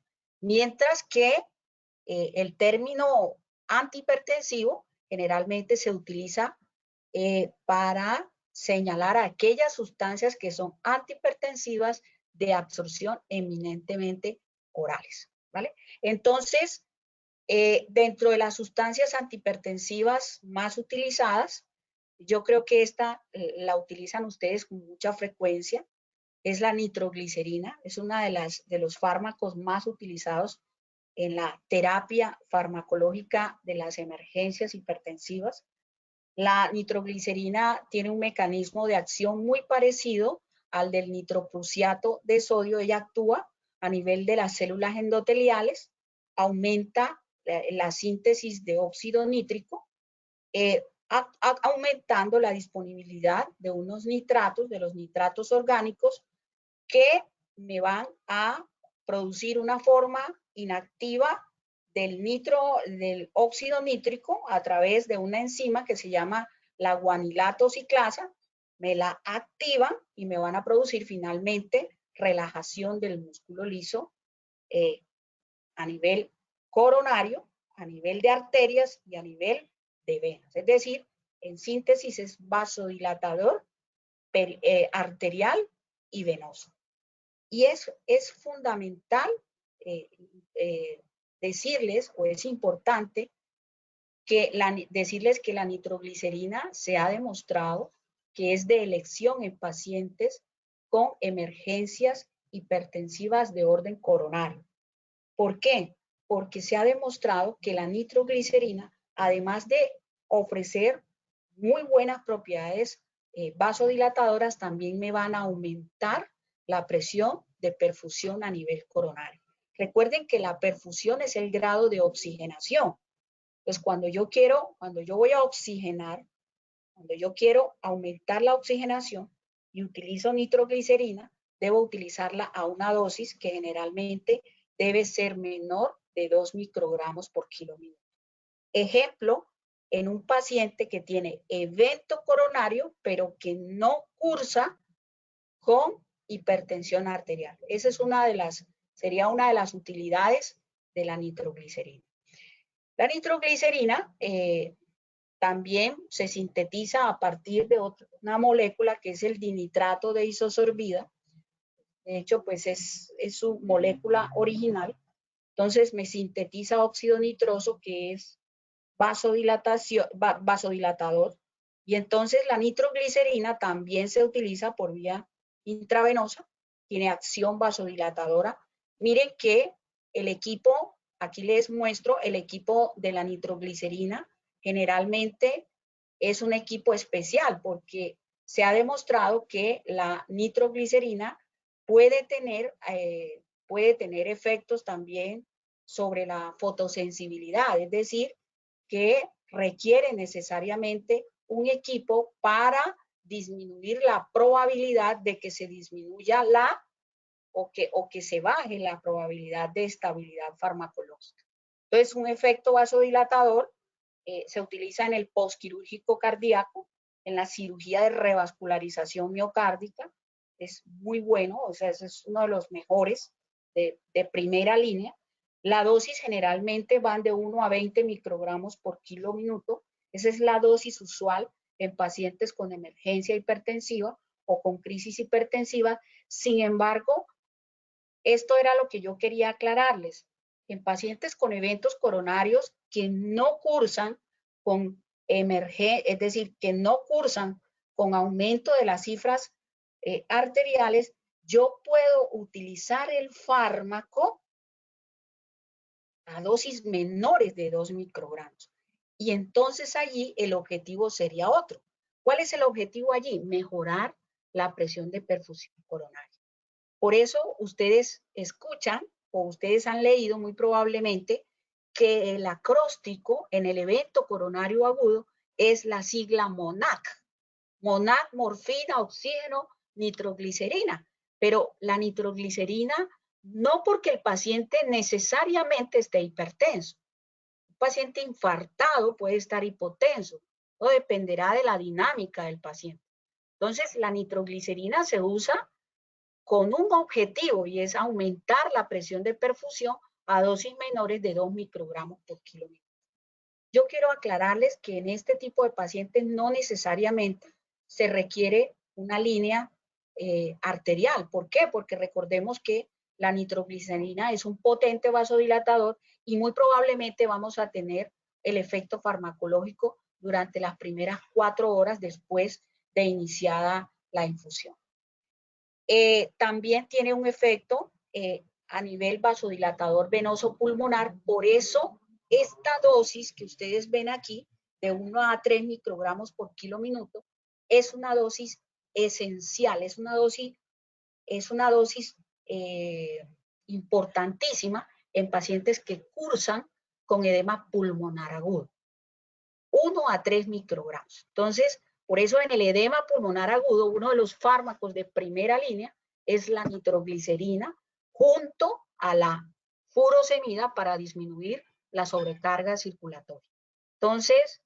Mientras que el término antihipertensivo generalmente se utiliza para señalar aquellas sustancias que son antihipertensivas de absorción eminentemente orales, ¿vale? Entonces, dentro de las sustancias antihipertensivas más utilizadas, yo creo que esta la utilizan ustedes con mucha frecuencia, es la nitroglicerina, es una de los fármacos más utilizados en la terapia farmacológica de las emergencias hipertensivas. La nitroglicerina tiene un mecanismo de acción muy parecido al del nitroprusiato de sodio. Ella actúa a nivel de las células endoteliales, aumenta la síntesis de óxido nítrico, aumentando la disponibilidad de unos nitratos, de los nitratos orgánicos, que me van a producir una forma inactiva del óxido nítrico a través de una enzima que se llama la guanilato ciclasa. Me la activan y me van a producir finalmente relajación del músculo liso a nivel coronario, a nivel de arterias y a nivel de venas. Es decir, en síntesis es vasodilatador arterial y venoso. Y es fundamental decirles, o es importante decirles que la nitroglicerina se ha demostrado que es de elección en pacientes con emergencias hipertensivas de orden coronario. ¿Por qué? Porque se ha demostrado que la nitroglicerina, además de ofrecer muy buenas propiedades vasodilatadoras, también me van a aumentar la presión de perfusión a nivel coronario. Recuerden que la perfusión es el grado de oxigenación. Entonces, cuando yo voy a oxigenar, cuando yo quiero aumentar la oxigenación y utilizo nitroglicerina, debo utilizarla a una dosis que generalmente debe ser menor de 2 microgramos por kilómetro. Ejemplo, en un paciente que tiene evento coronario, pero que no cursa con hipertensión arterial. Esa es sería una de las utilidades de la nitroglicerina. La nitroglicerina también se sintetiza a partir de una molécula que es el dinitrato de isosorbida. De hecho, pues es su molécula original. Entonces me sintetiza óxido nitroso, que es vasodilatador. Y entonces la nitroglicerina también se utiliza por vía intravenosa, tiene acción vasodilatadora. Miren que el equipo, aquí les muestro el equipo de la nitroglicerina, generalmente es un equipo especial porque se ha demostrado que la nitroglicerina puede tener efectos también sobre la fotosensibilidad, es decir, que requiere necesariamente un equipo para disminuir la probabilidad de que se disminuya o que se baje la probabilidad de estabilidad farmacológica. Entonces, un efecto vasodilatador se utiliza en el postquirúrgico cardíaco, en la cirugía de revascularización miocárdica, es muy bueno, o sea, ese es uno de los mejores de primera línea. La dosis generalmente van de 1 a 20 microgramos por kilo minuto. Esa es la dosis usual en pacientes con emergencia hipertensiva o con crisis hipertensiva. Sin embargo, esto era lo que yo quería aclararles. En pacientes con eventos coronarios que no cursan con es decir, que no cursan con aumento de las cifras arteriales, yo puedo utilizar el fármaco a dosis menores de 2 microgramos. Y entonces allí el objetivo sería otro. ¿Cuál es el objetivo allí? Mejorar la presión de perfusión coronaria. Por eso ustedes escuchan o ustedes han leído muy probablemente que el acróstico en el evento coronario agudo es la sigla MONAC. MONAC, morfina, oxígeno, nitroglicerina. Pero la nitroglicerina no porque el paciente necesariamente esté hipertenso. Un paciente infartado puede estar hipotenso. Todo dependerá de la dinámica del paciente. Entonces, la nitroglicerina se usa con un objetivo y es aumentar la presión de perfusión a dosis menores de 2 microgramos por kilómetro. Yo quiero aclararles que en este tipo de pacientes no necesariamente se requiere una línea arterial. ¿Por qué? Porque recordemos que la nitroglicerina es un potente vasodilatador y muy probablemente vamos a tener el efecto farmacológico durante las primeras 4 horas después de iniciada la infusión. También tiene un efecto a nivel vasodilatador venoso pulmonar, por eso esta dosis que ustedes ven aquí, de 1 a 3 microgramos por kilo minuto, es una dosis esencial, es una dosis importantísima en pacientes que cursan con edema pulmonar agudo. 1 a 3 microgramos. Entonces, por eso en el edema pulmonar agudo, uno de los fármacos de primera línea es la nitroglicerina junto a la furosemida para disminuir la sobrecarga circulatoria. Entonces,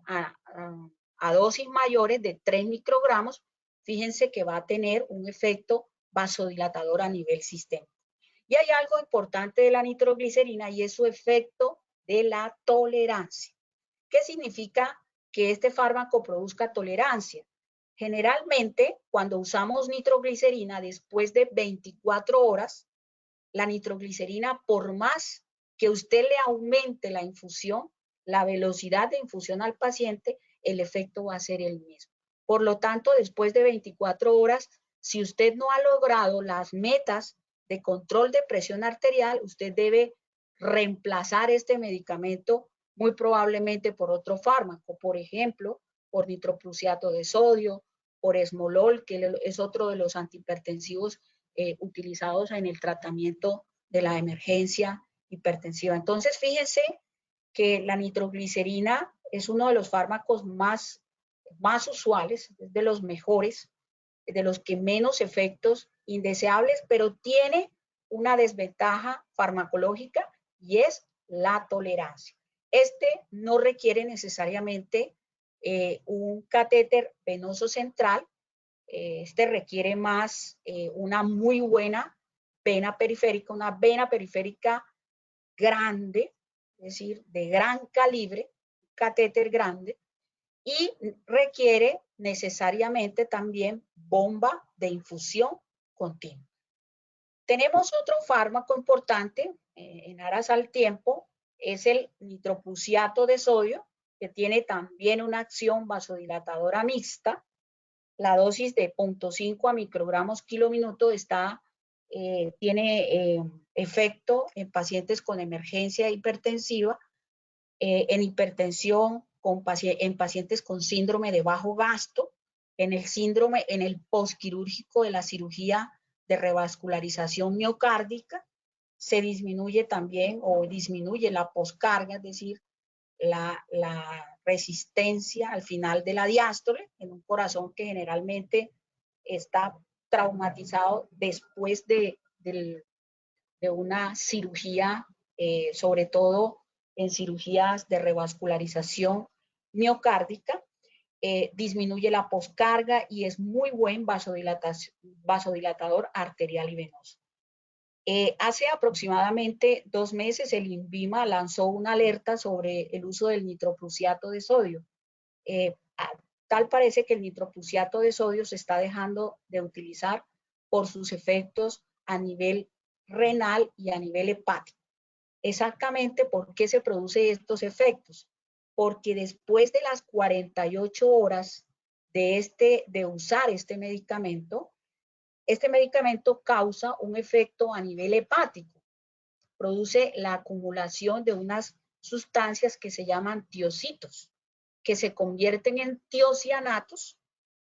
a dosis mayores de 3 microgramos, fíjense que va a tener un efecto vasodilatador a nivel sistémico. Y hay algo importante de la nitroglicerina y es su efecto de la tolerancia. ¿Qué significa que este fármaco produzca tolerancia? Generalmente, cuando usamos nitroglicerina después de 24 horas, la nitroglicerina, por más que usted le aumente la infusión, la velocidad de infusión al paciente, el efecto va a ser el mismo. Por lo tanto, después de 24 horas, si usted no ha logrado las metas de control de presión arterial, usted debe reemplazar este medicamento muy probablemente por otro fármaco, por ejemplo, por nitroprusiato de sodio, por esmolol, que es otro de los antihipertensivos utilizados en el tratamiento de la emergencia hipertensiva. Entonces, fíjense que la nitroglicerina es uno de los fármacos más usuales, es de los mejores, de los que menos efectos indeseables, pero tiene una desventaja farmacológica y es la tolerancia. Este no requiere necesariamente un catéter venoso central, este requiere más una muy buena vena periférica, una vena periférica grande, es decir, de gran calibre, catéter grande, y requiere necesariamente también bomba de infusión continua. Tenemos otro fármaco importante en aras al tiempo, es el nitroprusiato de sodio, que tiene también una acción vasodilatadora mixta. La dosis de 0.5 a microgramos kilo minuto tiene efecto en pacientes con emergencia hipertensiva, en hipertensión, en pacientes con síndrome de bajo gasto, en el postquirúrgico de la cirugía de revascularización miocárdica, se disminuye también o disminuye la poscarga, es decir, la resistencia al final de la diástole en un corazón que generalmente está traumatizado después de una cirugía, sobre todo en cirugías de revascularización miocárdica, disminuye la poscarga y es muy buen vasodilatador arterial y venoso. Hace aproximadamente 2 meses el INVIMA lanzó una alerta sobre el uso del nitroprusiato de sodio. Tal parece que el nitroprusiato de sodio se está dejando de utilizar por sus efectos a nivel renal y a nivel hepático. Exactamente por qué se producen estos efectos. Porque después de las 48 horas de usar este medicamento causa un efecto a nivel hepático. Produce la acumulación de unas sustancias que se llaman tiocitos, que se convierten en tiocianatos,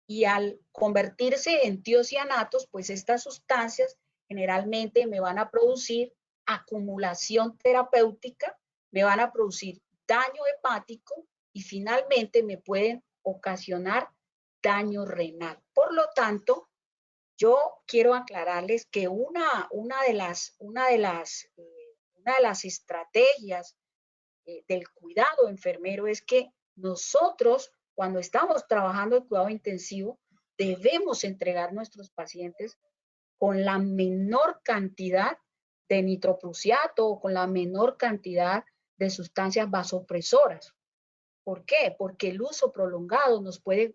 y al convertirse en tiocianatos, pues estas sustancias generalmente me van a producir acumulación terapéutica, me van a producir daño hepático y finalmente me pueden ocasionar daño renal. Por lo tanto, yo quiero aclararles que una de las estrategias del cuidado enfermero es que nosotros, cuando estamos trabajando el cuidado intensivo, debemos entregar nuestros pacientes con la menor cantidad de nitroprusiato o con la menor cantidad de sustancias vasopresoras. ¿Por qué? Porque el uso prolongado nos puede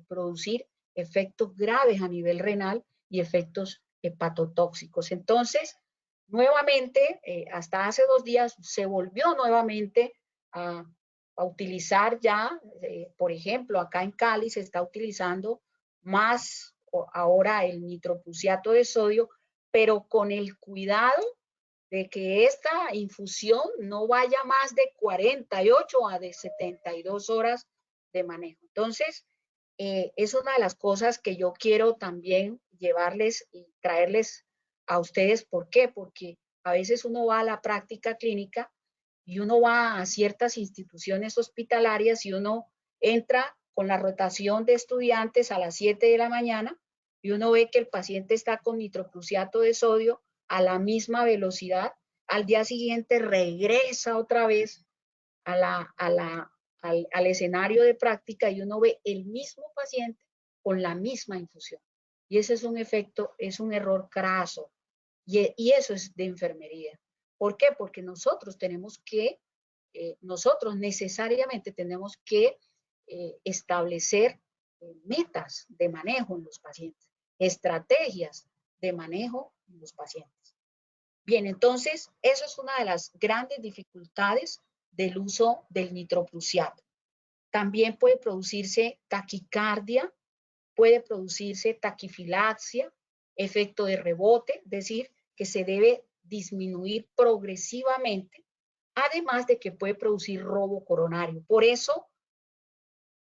producir efectos graves a nivel renal y efectos hepatotóxicos. Entonces, nuevamente, hasta hace 2 días se volvió nuevamente a utilizar ya, por ejemplo, acá en Cali se está utilizando más ahora el nitroprusiato de sodio, pero con el cuidado de que esta infusión no vaya más de 48 a de 72 horas de manejo. Entonces, es una de las cosas que yo quiero también llevarles y traerles a ustedes. ¿Por qué? Porque a veces uno va a la práctica clínica y uno va a ciertas instituciones hospitalarias y uno entra con la rotación de estudiantes a las 7 de la mañana y uno ve que el paciente está con nitroprusiato de sodio a la misma velocidad. Al día siguiente regresa otra vez al escenario de práctica y uno ve el mismo paciente con la misma infusión. Y ese es un efecto, es un error craso. Y eso es de enfermería. ¿Por qué? Porque nosotros necesariamente tenemos que establecer metas de manejo en los pacientes, estrategias de manejo en los pacientes. Bien, entonces, eso es una de las grandes dificultades del uso del nitroprusiato. También puede producirse taquicardia, puede producirse taquifilaxia, efecto de rebote, es decir, que se debe disminuir progresivamente, además de que puede producir robo coronario. Por eso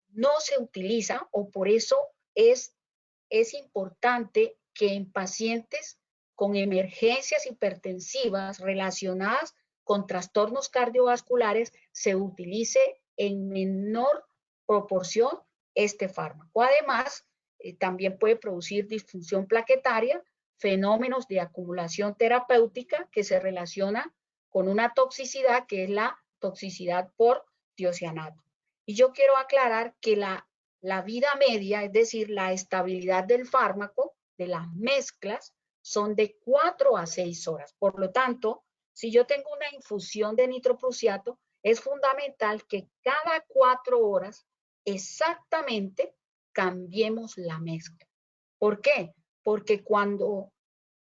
no se utiliza o por eso es importante que en pacientes con emergencias hipertensivas relacionadas con trastornos cardiovasculares se utilice en menor proporción este fármaco. Además, también puede producir disfunción plaquetaria, fenómenos de acumulación terapéutica que se relaciona con una toxicidad que es la toxicidad por tiocianato. Y yo quiero aclarar que la vida media, es decir, la estabilidad del fármaco, de las mezclas, son de 4 a 6 horas. Por lo tanto, si yo tengo una infusión de nitroprusiato, es fundamental que cada 4 horas exactamente cambiemos la mezcla. ¿Por qué? Porque cuando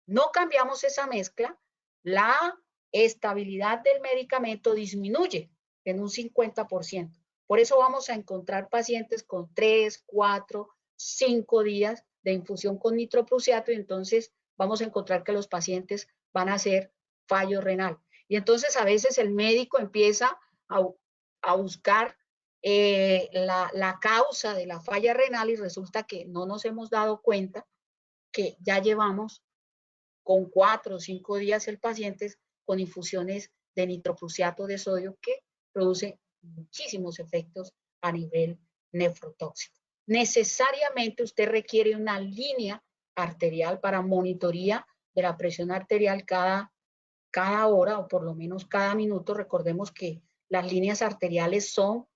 no cambiamos esa mezcla, la estabilidad del medicamento disminuye en un 50%. Por eso vamos a encontrar pacientes con 3, 4, 5 días de infusión con nitroprusiato y entonces vamos a encontrar que los pacientes van a hacer fallo renal. Y entonces a veces el médico empieza a buscar la causa de la falla renal y resulta que no nos hemos dado cuenta que ya llevamos con 4 o 5 días el paciente con infusiones de nitroprusiato de sodio que produce muchísimos efectos a nivel nefrotóxico. Necesariamente usted requiere una línea arterial para monitoría de la presión arterial cada hora o por lo menos cada minuto. Recordemos que las líneas arteriales son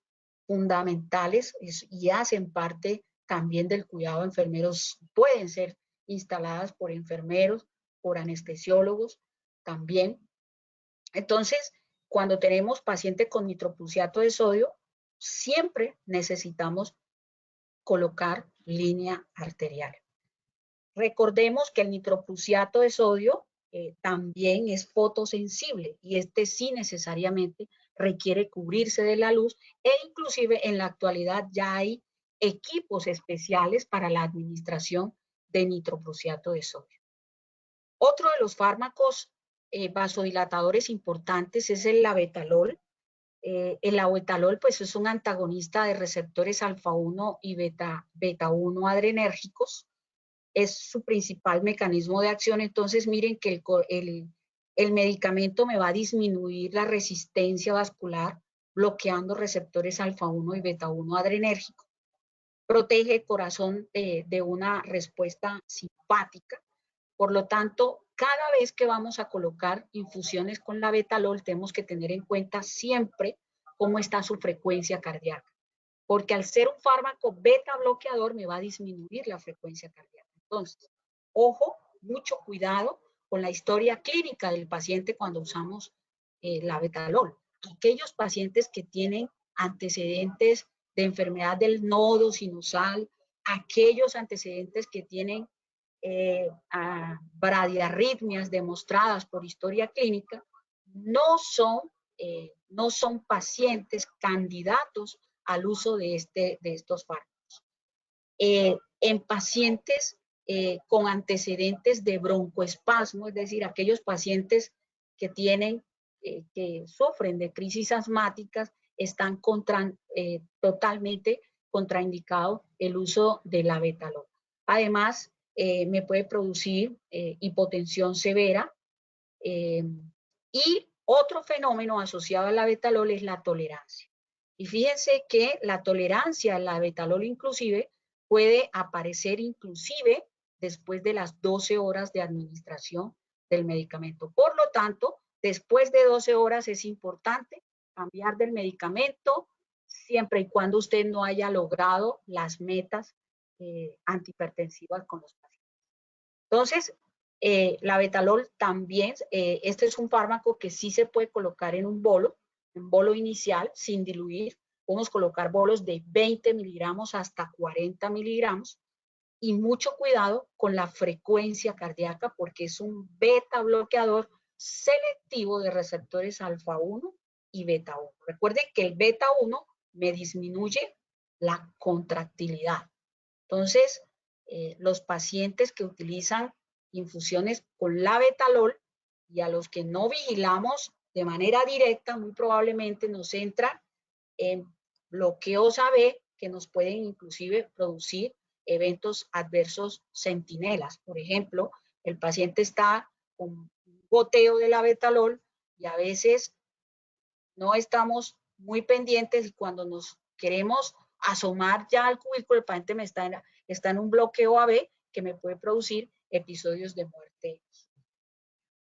fundamentales y hacen parte también del cuidado de enfermeros. Pueden ser instaladas por enfermeros, por anestesiólogos también. Entonces, cuando tenemos paciente con nitroprusiato de sodio, siempre necesitamos colocar línea arterial. Recordemos que el nitroprusiato de sodio también es fotosensible y este sí necesariamente requiere cubrirse de la luz e inclusive en la actualidad ya hay equipos especiales para la administración de nitroprusiato de sodio. Otro de los fármacos vasodilatadores importantes es el labetalol. El labetalol pues es un antagonista de receptores alfa 1 y beta 1 adrenérgicos. Es su principal mecanismo de acción. Entonces miren que el medicamento me va a disminuir la resistencia vascular bloqueando receptores alfa 1 y beta 1 adrenérgicos. Protege el corazón de una respuesta simpática. Por lo tanto, cada vez que vamos a colocar infusiones con labetalol, tenemos que tener en cuenta siempre cómo está su frecuencia cardíaca, porque al ser un fármaco beta bloqueador me va a disminuir la frecuencia cardíaca. Entonces, ojo, mucho cuidado con la historia clínica del paciente cuando usamos labetalol. Aquellos pacientes que tienen antecedentes de enfermedad del nodo sinusal, aquellos antecedentes que tienen bradiarritmias demostradas por historia clínica, no son pacientes candidatos al uso de estos fármacos. En pacientes con antecedentes de broncoespasmo, es decir, aquellos pacientes que sufren de crisis asmáticas, están totalmente contraindicado el uso de labetalol. Además, me puede producir hipotensión severa y otro fenómeno asociado al labetalol es la tolerancia. Y fíjense que la tolerancia al labetalol inclusive puede aparecer inclusive después de las 12 horas de administración del medicamento. Por lo tanto, después de 12 horas es importante cambiar del medicamento siempre y cuando usted no haya logrado las metas antihipertensivas con los pacientes. Entonces, labetalol también, este es un fármaco que sí se puede colocar en un bolo inicial sin diluir. Podemos colocar bolos de 20 miligramos hasta 40 miligramos y mucho cuidado con la frecuencia cardíaca porque es un beta bloqueador selectivo de receptores alfa 1 y beta 1. Recuerden que el beta 1 me disminuye la contractilidad. Entonces, los pacientes que utilizan infusiones con labetalol y a los que no vigilamos de manera directa, muy probablemente nos entran en bloqueos AB que nos pueden inclusive producir eventos adversos centinelas. Por ejemplo, el paciente está con un goteo de labetalol y a veces no estamos muy pendientes y cuando nos queremos asomar ya al cubículo, el paciente está en un bloqueo AB que me puede producir episodios de muerte.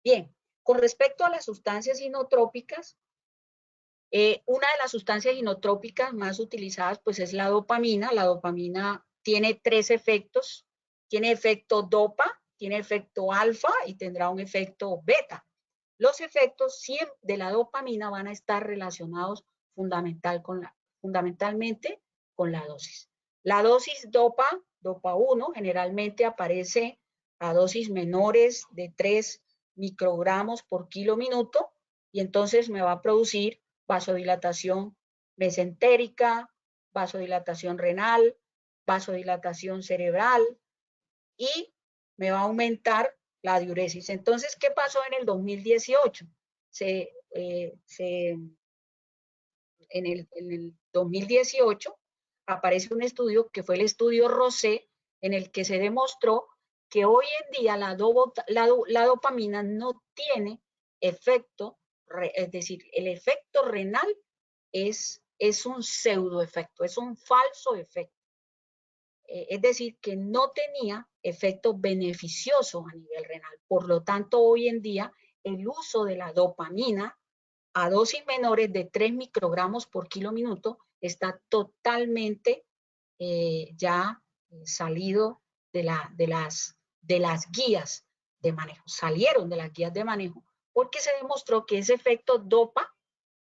Bien, con respecto a las sustancias inotrópicas, una de las sustancias inotrópicas más utilizadas pues es la dopamina. La dopamina tiene 3 efectos. Tiene efecto dopa, tiene efecto alfa y tendrá un efecto beta. Los efectos de la dopamina van a estar relacionados fundamentalmente con la dosis. La dosis dopa 1, generalmente aparece a dosis menores de 3 microgramos por kilo minuto y entonces me va a producir vasodilatación mesentérica, vasodilatación renal, vasodilatación cerebral y me va a aumentar la diuresis. Entonces, ¿qué pasó en el 2018? En el 2018 aparece un estudio que fue el estudio Rosé, en el que se demostró que hoy en día la dopamina no tiene efecto, es decir, el efecto renal es es un pseudoefecto, es un falso efecto. Es decir, que no tenía efecto beneficioso a nivel renal. Por lo tanto, hoy en día, el uso de la dopamina a dosis menores de 3 microgramos por kilo minuto está totalmente ya salido de las guías de manejo. Salieron de las guías de manejo porque se demostró que ese efecto dopa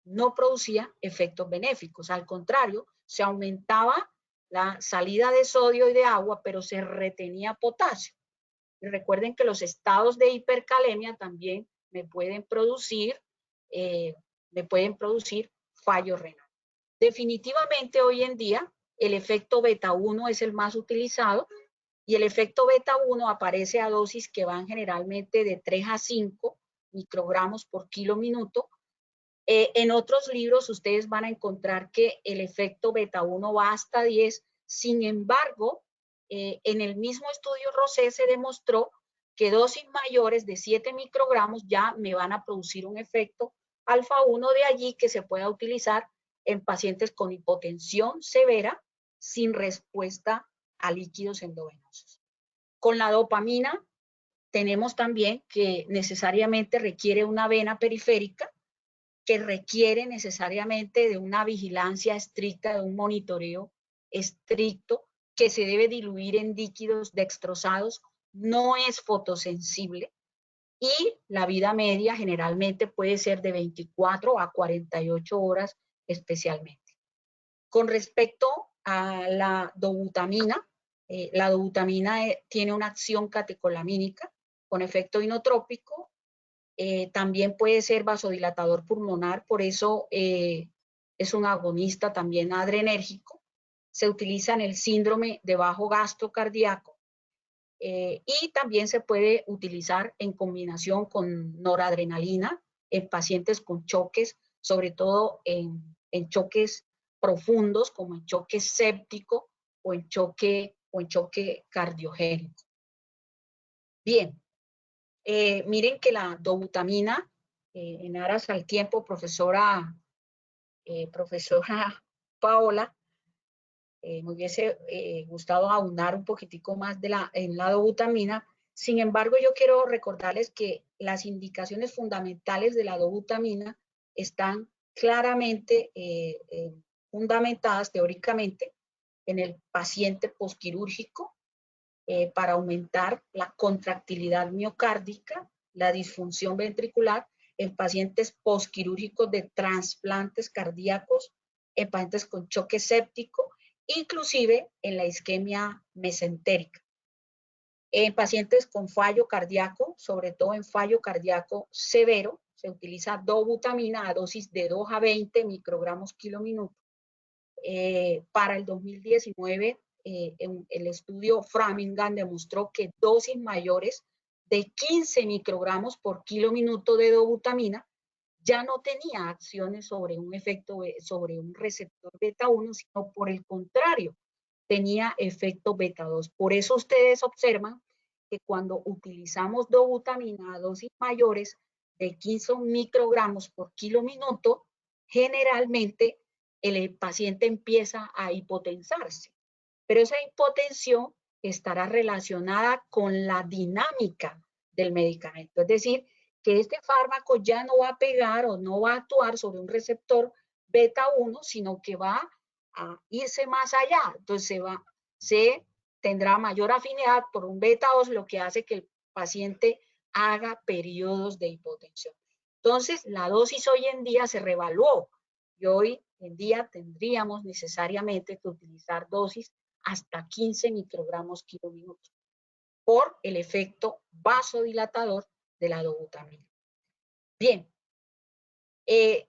no producía efectos benéficos. Al contrario, se aumentaba la salida de sodio y de agua, pero se retenía potasio. Y recuerden que los estados de hipercalemia también me pueden producir fallo renal. Definitivamente hoy en día el efecto beta 1 es el más utilizado y el efecto beta 1 aparece a dosis que van generalmente de 3 a 5 microgramos por kilo minuto. En otros libros ustedes van a encontrar que el efecto beta 1 va hasta 10. Sin embargo, en el mismo estudio Rosé se demostró que dosis mayores de 7 microgramos ya me van a producir un efecto alfa 1, de allí que se pueda utilizar en pacientes con hipotensión severa sin respuesta a líquidos endovenosos. Con la dopamina tenemos también que necesariamente requiere una vena periférica, que requiere necesariamente de una vigilancia estricta, de un monitoreo estricto, que se debe diluir en líquidos dextrosados, no es fotosensible y la vida media generalmente puede ser de 24 a 48 horas especialmente. Con respecto a la dobutamina tiene una acción catecolamínica con efecto inotrópico. También puede ser vasodilatador pulmonar, por eso es un agonista también adrenérgico. Se utiliza en el síndrome de bajo gasto cardíaco y también se puede utilizar en combinación con noradrenalina en pacientes con choques, sobre todo en choques profundos, como en choque séptico o en choque cardiogénico. Bien. Miren que la dobutamina, en aras al tiempo, profesora Paola, me hubiese gustado ahondar un poquitico más en la dobutamina. Sin embargo, yo quiero recordarles que las indicaciones fundamentales de la dobutamina están claramente fundamentadas teóricamente en el paciente posquirúrgico, para aumentar la contractilidad miocárdica, la disfunción ventricular en pacientes posquirúrgicos de trasplantes cardíacos, en pacientes con choque séptico, inclusive en la isquemia mesentérica. En pacientes con fallo cardíaco, sobre todo en fallo cardíaco severo, se utiliza dobutamina a dosis de 2 a 20 microgramos kilo minuto. Para el 2019, el estudio Framingham demostró que dosis mayores de 15 microgramos por kilo minuto de dobutamina ya no tenía acciones sobre un efecto, sobre un receptor beta 1, sino por el contrario, tenía efecto beta 2. Por eso ustedes observan que cuando utilizamos dobutamina a dosis mayores de 15 microgramos por kilo minuto, generalmente el paciente empieza a hipotensarse. Pero esa hipotensión estará relacionada con la dinámica del medicamento. Es decir, que este fármaco ya no va a pegar o no va a actuar sobre un receptor beta 1, sino que va a irse más allá. Entonces se tendrá mayor afinidad por un beta 2, lo que hace que el paciente haga periodos de hipotensión. Entonces, la dosis hoy en día se revaluó y hoy en día tendríamos necesariamente que utilizar dosis hasta 15 microgramos kilo minuto por el efecto vasodilatador de la dobutamina. Bien,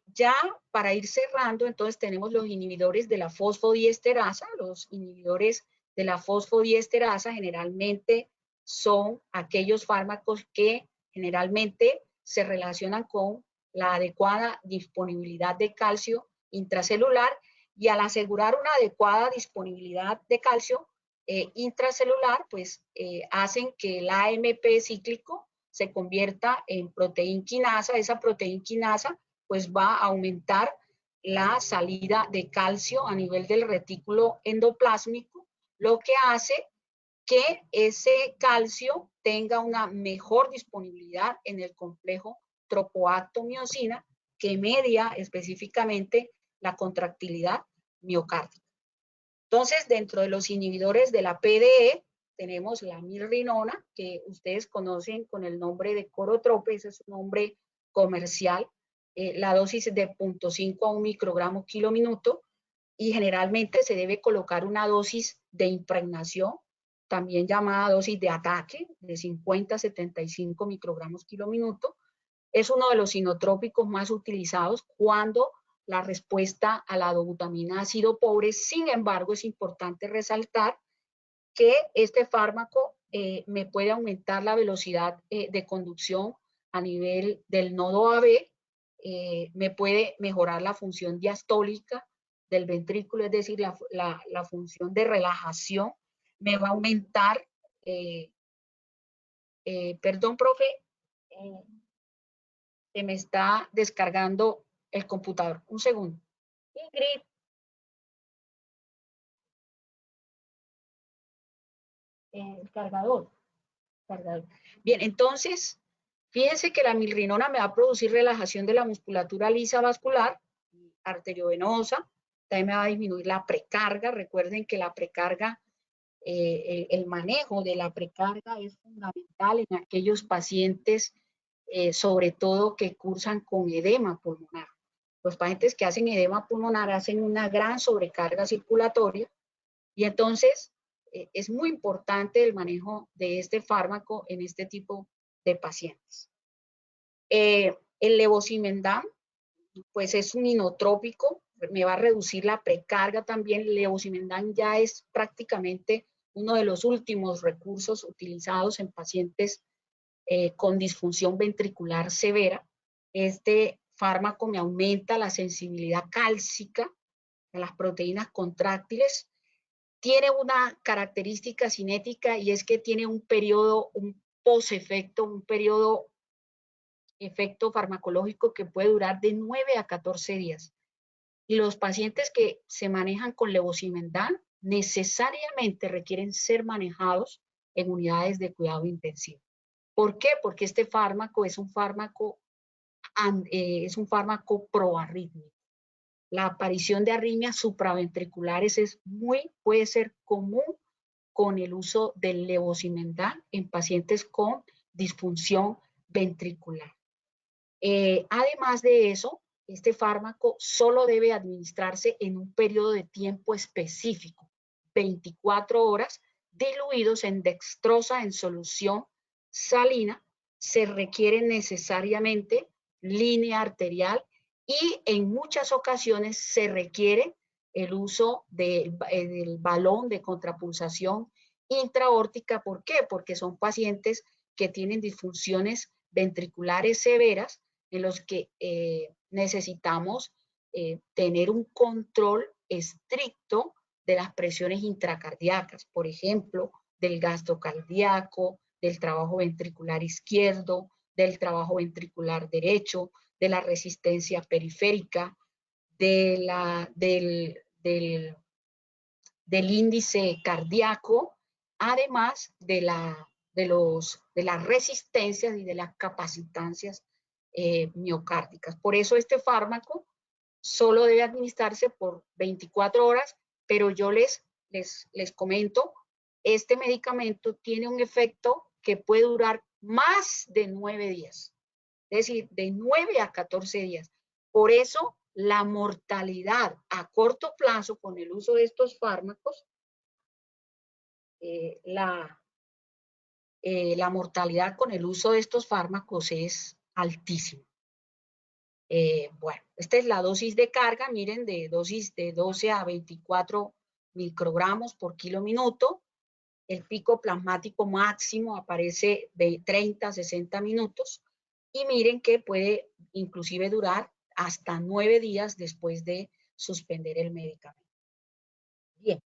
ya para ir cerrando, entonces tenemos los inhibidores de la fosfodiesterasa. Los inhibidores de la fosfodiesterasa generalmente son aquellos fármacos que generalmente se relacionan con la adecuada disponibilidad de calcio intracelular, y al asegurar una adecuada disponibilidad de calcio intracelular, pues hacen que el AMP cíclico se convierta en proteína quinasa. Esa proteína quinasa pues va a aumentar la salida de calcio a nivel del retículo endoplásmico, lo que hace que ese calcio tenga una mejor disponibilidad en el complejo tropoacto-miosina, que media específicamente la contractilidad miocárdica. Entonces, dentro de los inhibidores de la PDE, tenemos la milrinona, que ustedes conocen con el nombre de corotrope, ese es un nombre comercial. La dosis es de 0.5 a 1 microgramo kilo minuto, y generalmente se debe colocar una dosis de impregnación, también llamada dosis de ataque, de 50 a 75 microgramos kilo minuto. Es uno de los inotrópicos más utilizados cuando la respuesta a la dobutamina ha sido pobre. Sin embargo, es importante resaltar que este fármaco me puede aumentar la velocidad de conducción a nivel del nodo AB, me puede mejorar la función diastólica del ventrículo, es decir, la función de relajación, me va a aumentar, perdón, profe, se me está descargando el computador. Un segundo. Ingrid. El cargador. Bien, entonces, fíjense que la milrinona me va a producir relajación de la musculatura lisa vascular, arteriovenosa, también me va a disminuir la precarga. Recuerden que la precarga, el manejo de la precarga es fundamental en aquellos pacientes, sobre todo que cursan con edema pulmonar. Los pacientes que hacen edema pulmonar hacen una gran sobrecarga circulatoria, y entonces es muy importante el manejo de este fármaco en este tipo de pacientes. El levosimendan, pues es un inotrópico, me va a reducir la precarga también. El levosimendan ya es prácticamente uno de los últimos recursos utilizados en pacientes con disfunción ventricular severa. Este fármaco me aumenta la sensibilidad cálcica a las proteínas contráctiles. Tiene una característica cinética, y es que tiene un periodo, un posefecto, un periodo efecto farmacológico que puede durar de 9 a 14 días. Y los pacientes que se manejan con levosimendan necesariamente requieren ser manejados en unidades de cuidado intensivo. ¿Por qué? Porque este fármaco es un fármaco proarrítmico. La aparición de arritmias supraventriculares puede ser común con el uso del levosimendan en pacientes con disfunción ventricular. Además de eso, este fármaco solo debe administrarse en un periodo de tiempo específico, 24 horas, diluidos en dextrosa en solución salina. Se requiere necesariamente línea arterial, y en muchas ocasiones se requiere el uso del balón de contrapulsación intraórtica. ¿Por qué? Porque son pacientes que tienen disfunciones ventriculares severas, en los que necesitamos tener un control estricto de las presiones intracardíacas, por ejemplo, del gasto cardíaco, del trabajo ventricular izquierdo, del trabajo ventricular derecho, de la resistencia periférica, del índice cardíaco, además de las resistencias y de las capacitancias miocárdicas. Por eso este fármaco solo debe administrarse por 24 horas, pero yo les comento, este medicamento tiene un efecto que puede durar más de 9 días, es decir, de 9 a 14 días. Por eso la mortalidad a corto plazo con el uso de estos fármacos, la mortalidad con el uso de estos fármacos es altísima. Bueno, esta es la dosis de carga, miren, de dosis de 12 a 24 microgramos por kilo minuto. El pico plasmático máximo aparece de 30 a 60 minutos, y miren que puede inclusive durar hasta 9 días después de suspender el medicamento. Bien,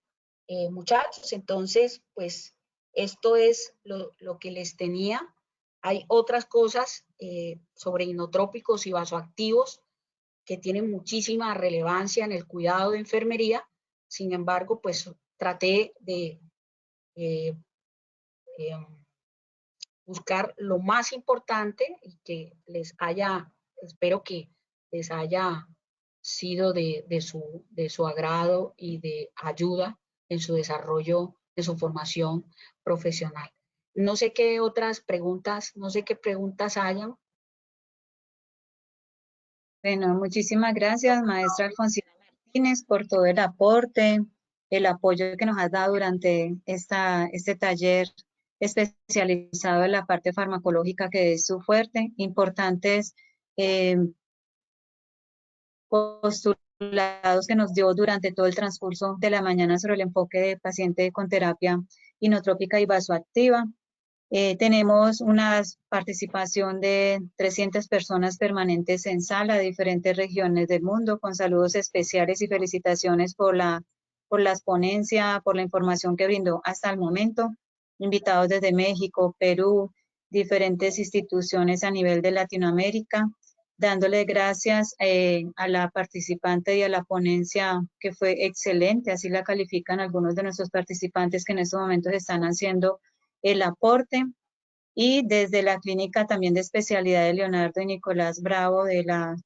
muchachos, entonces, pues esto es lo que les tenía. Hay otras cosas sobre inotrópicos y vasoactivos que tienen muchísima relevancia en el cuidado de enfermería. Sin embargo, pues traté de buscar lo más importante y que espero que les haya sido de su agrado y de ayuda en su desarrollo, en su formación profesional. No sé qué otras preguntas, no sé qué preguntas hayan. Bueno, muchísimas gracias, maestra Alfonsina Martínez, por todo el aporte, el apoyo que nos has dado durante este taller especializado en la parte farmacológica, que es su fuerte. Importantes postulados que nos dio durante todo el transcurso de la mañana sobre el enfoque de paciente con terapia inotrópica y vasoactiva. Tenemos una participación de 300 personas permanentes en sala de diferentes regiones del mundo, con saludos especiales y felicitaciones por las ponencias, por la información que brindó hasta el momento. Invitados desde México, Perú, diferentes instituciones a nivel de Latinoamérica, dándole gracias a la participante y a la ponencia, que fue excelente, así la califican algunos de nuestros participantes que en estos momentos están haciendo el aporte. Y desde la clínica también de especialidad de Leonardo y Nicolás Bravo de la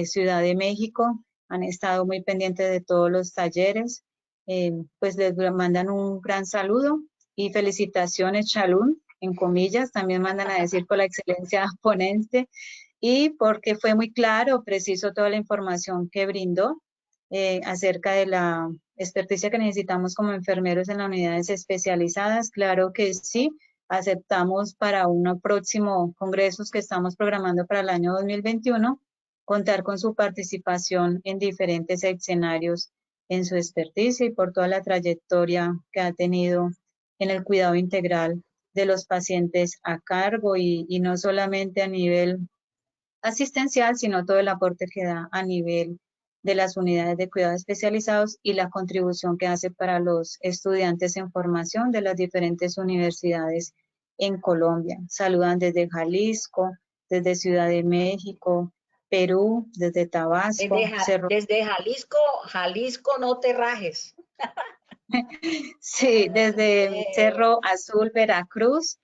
Ciudad de México, han estado muy pendientes de todos los talleres, pues les mandan un gran saludo y felicitaciones, Chalún, en comillas, también mandan a decir por la excelencia ponente y porque fue muy claro, preciso toda la información que brindó acerca de la experticia que necesitamos como enfermeros en las unidades especializadas. Claro que sí, aceptamos para unos próximos congresos que estamos programando para el año 2021, contar con su participación en diferentes escenarios en su experticia y por toda la trayectoria que ha tenido en el cuidado integral de los pacientes a cargo y no solamente a nivel asistencial, sino todo el aporte que da a nivel de las unidades de cuidados especializados y la contribución que hace para los estudiantes en formación de las diferentes universidades en Colombia. Saludan desde Jalisco, desde Ciudad de México, Perú, desde Tabasco, Cerro. Desde Jalisco, Jalisco no te rajes. Sí, desde Cerro Azul, Veracruz,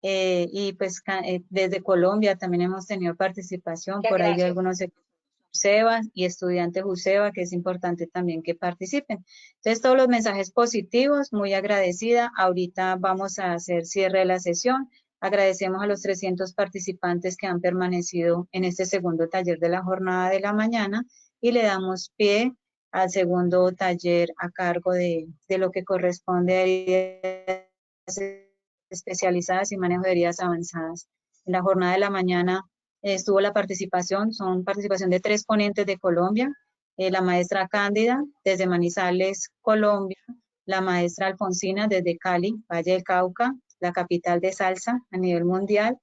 y pues desde Colombia también hemos tenido participación, por ahí de algunos UCEBA y estudiantes UCEBA, que es importante también que participen. Entonces, todos los mensajes positivos, muy agradecida. Ahorita vamos a hacer cierre de la sesión. Agradecemos a los 300 participantes que han permanecido en este segundo taller de la jornada de la mañana y le damos pie al segundo taller a cargo de lo que corresponde a heridas especializadas y manejo de heridas avanzadas. En la jornada de la mañana estuvo la participación de 3 ponentes de Colombia, la maestra Cándida desde Manizales, Colombia, la maestra Alfonsina desde Cali, Valle del Cauca, la capital de salsa a nivel mundial,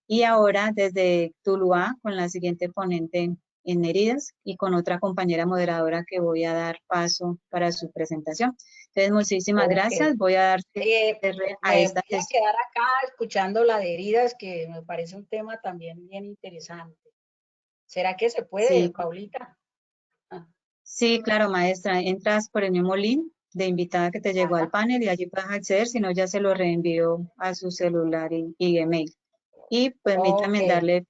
y ahora desde Tuluá con la siguiente ponente en heridas y con otra compañera moderadora que voy a dar paso para su presentación. Entonces, muchísimas gracias. Voy a dar a esta sesión. Voy a quedar acá escuchando la de heridas, que me parece un tema también bien interesante. ¿Será que se puede, sí, Paulita? Sí, claro, maestra. Entras por el mismo link de invitada que te llegó al panel y allí puedes acceder, si no ya se lo reenvío a su celular y email. Y permítame darle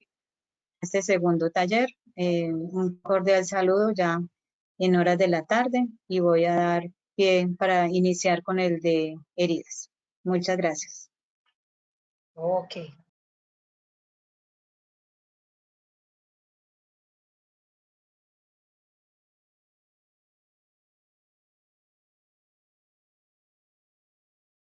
este segundo taller un cordial saludo ya en horas de la tarde y voy a dar pie para iniciar con el de heridas. Muchas gracias. Ok.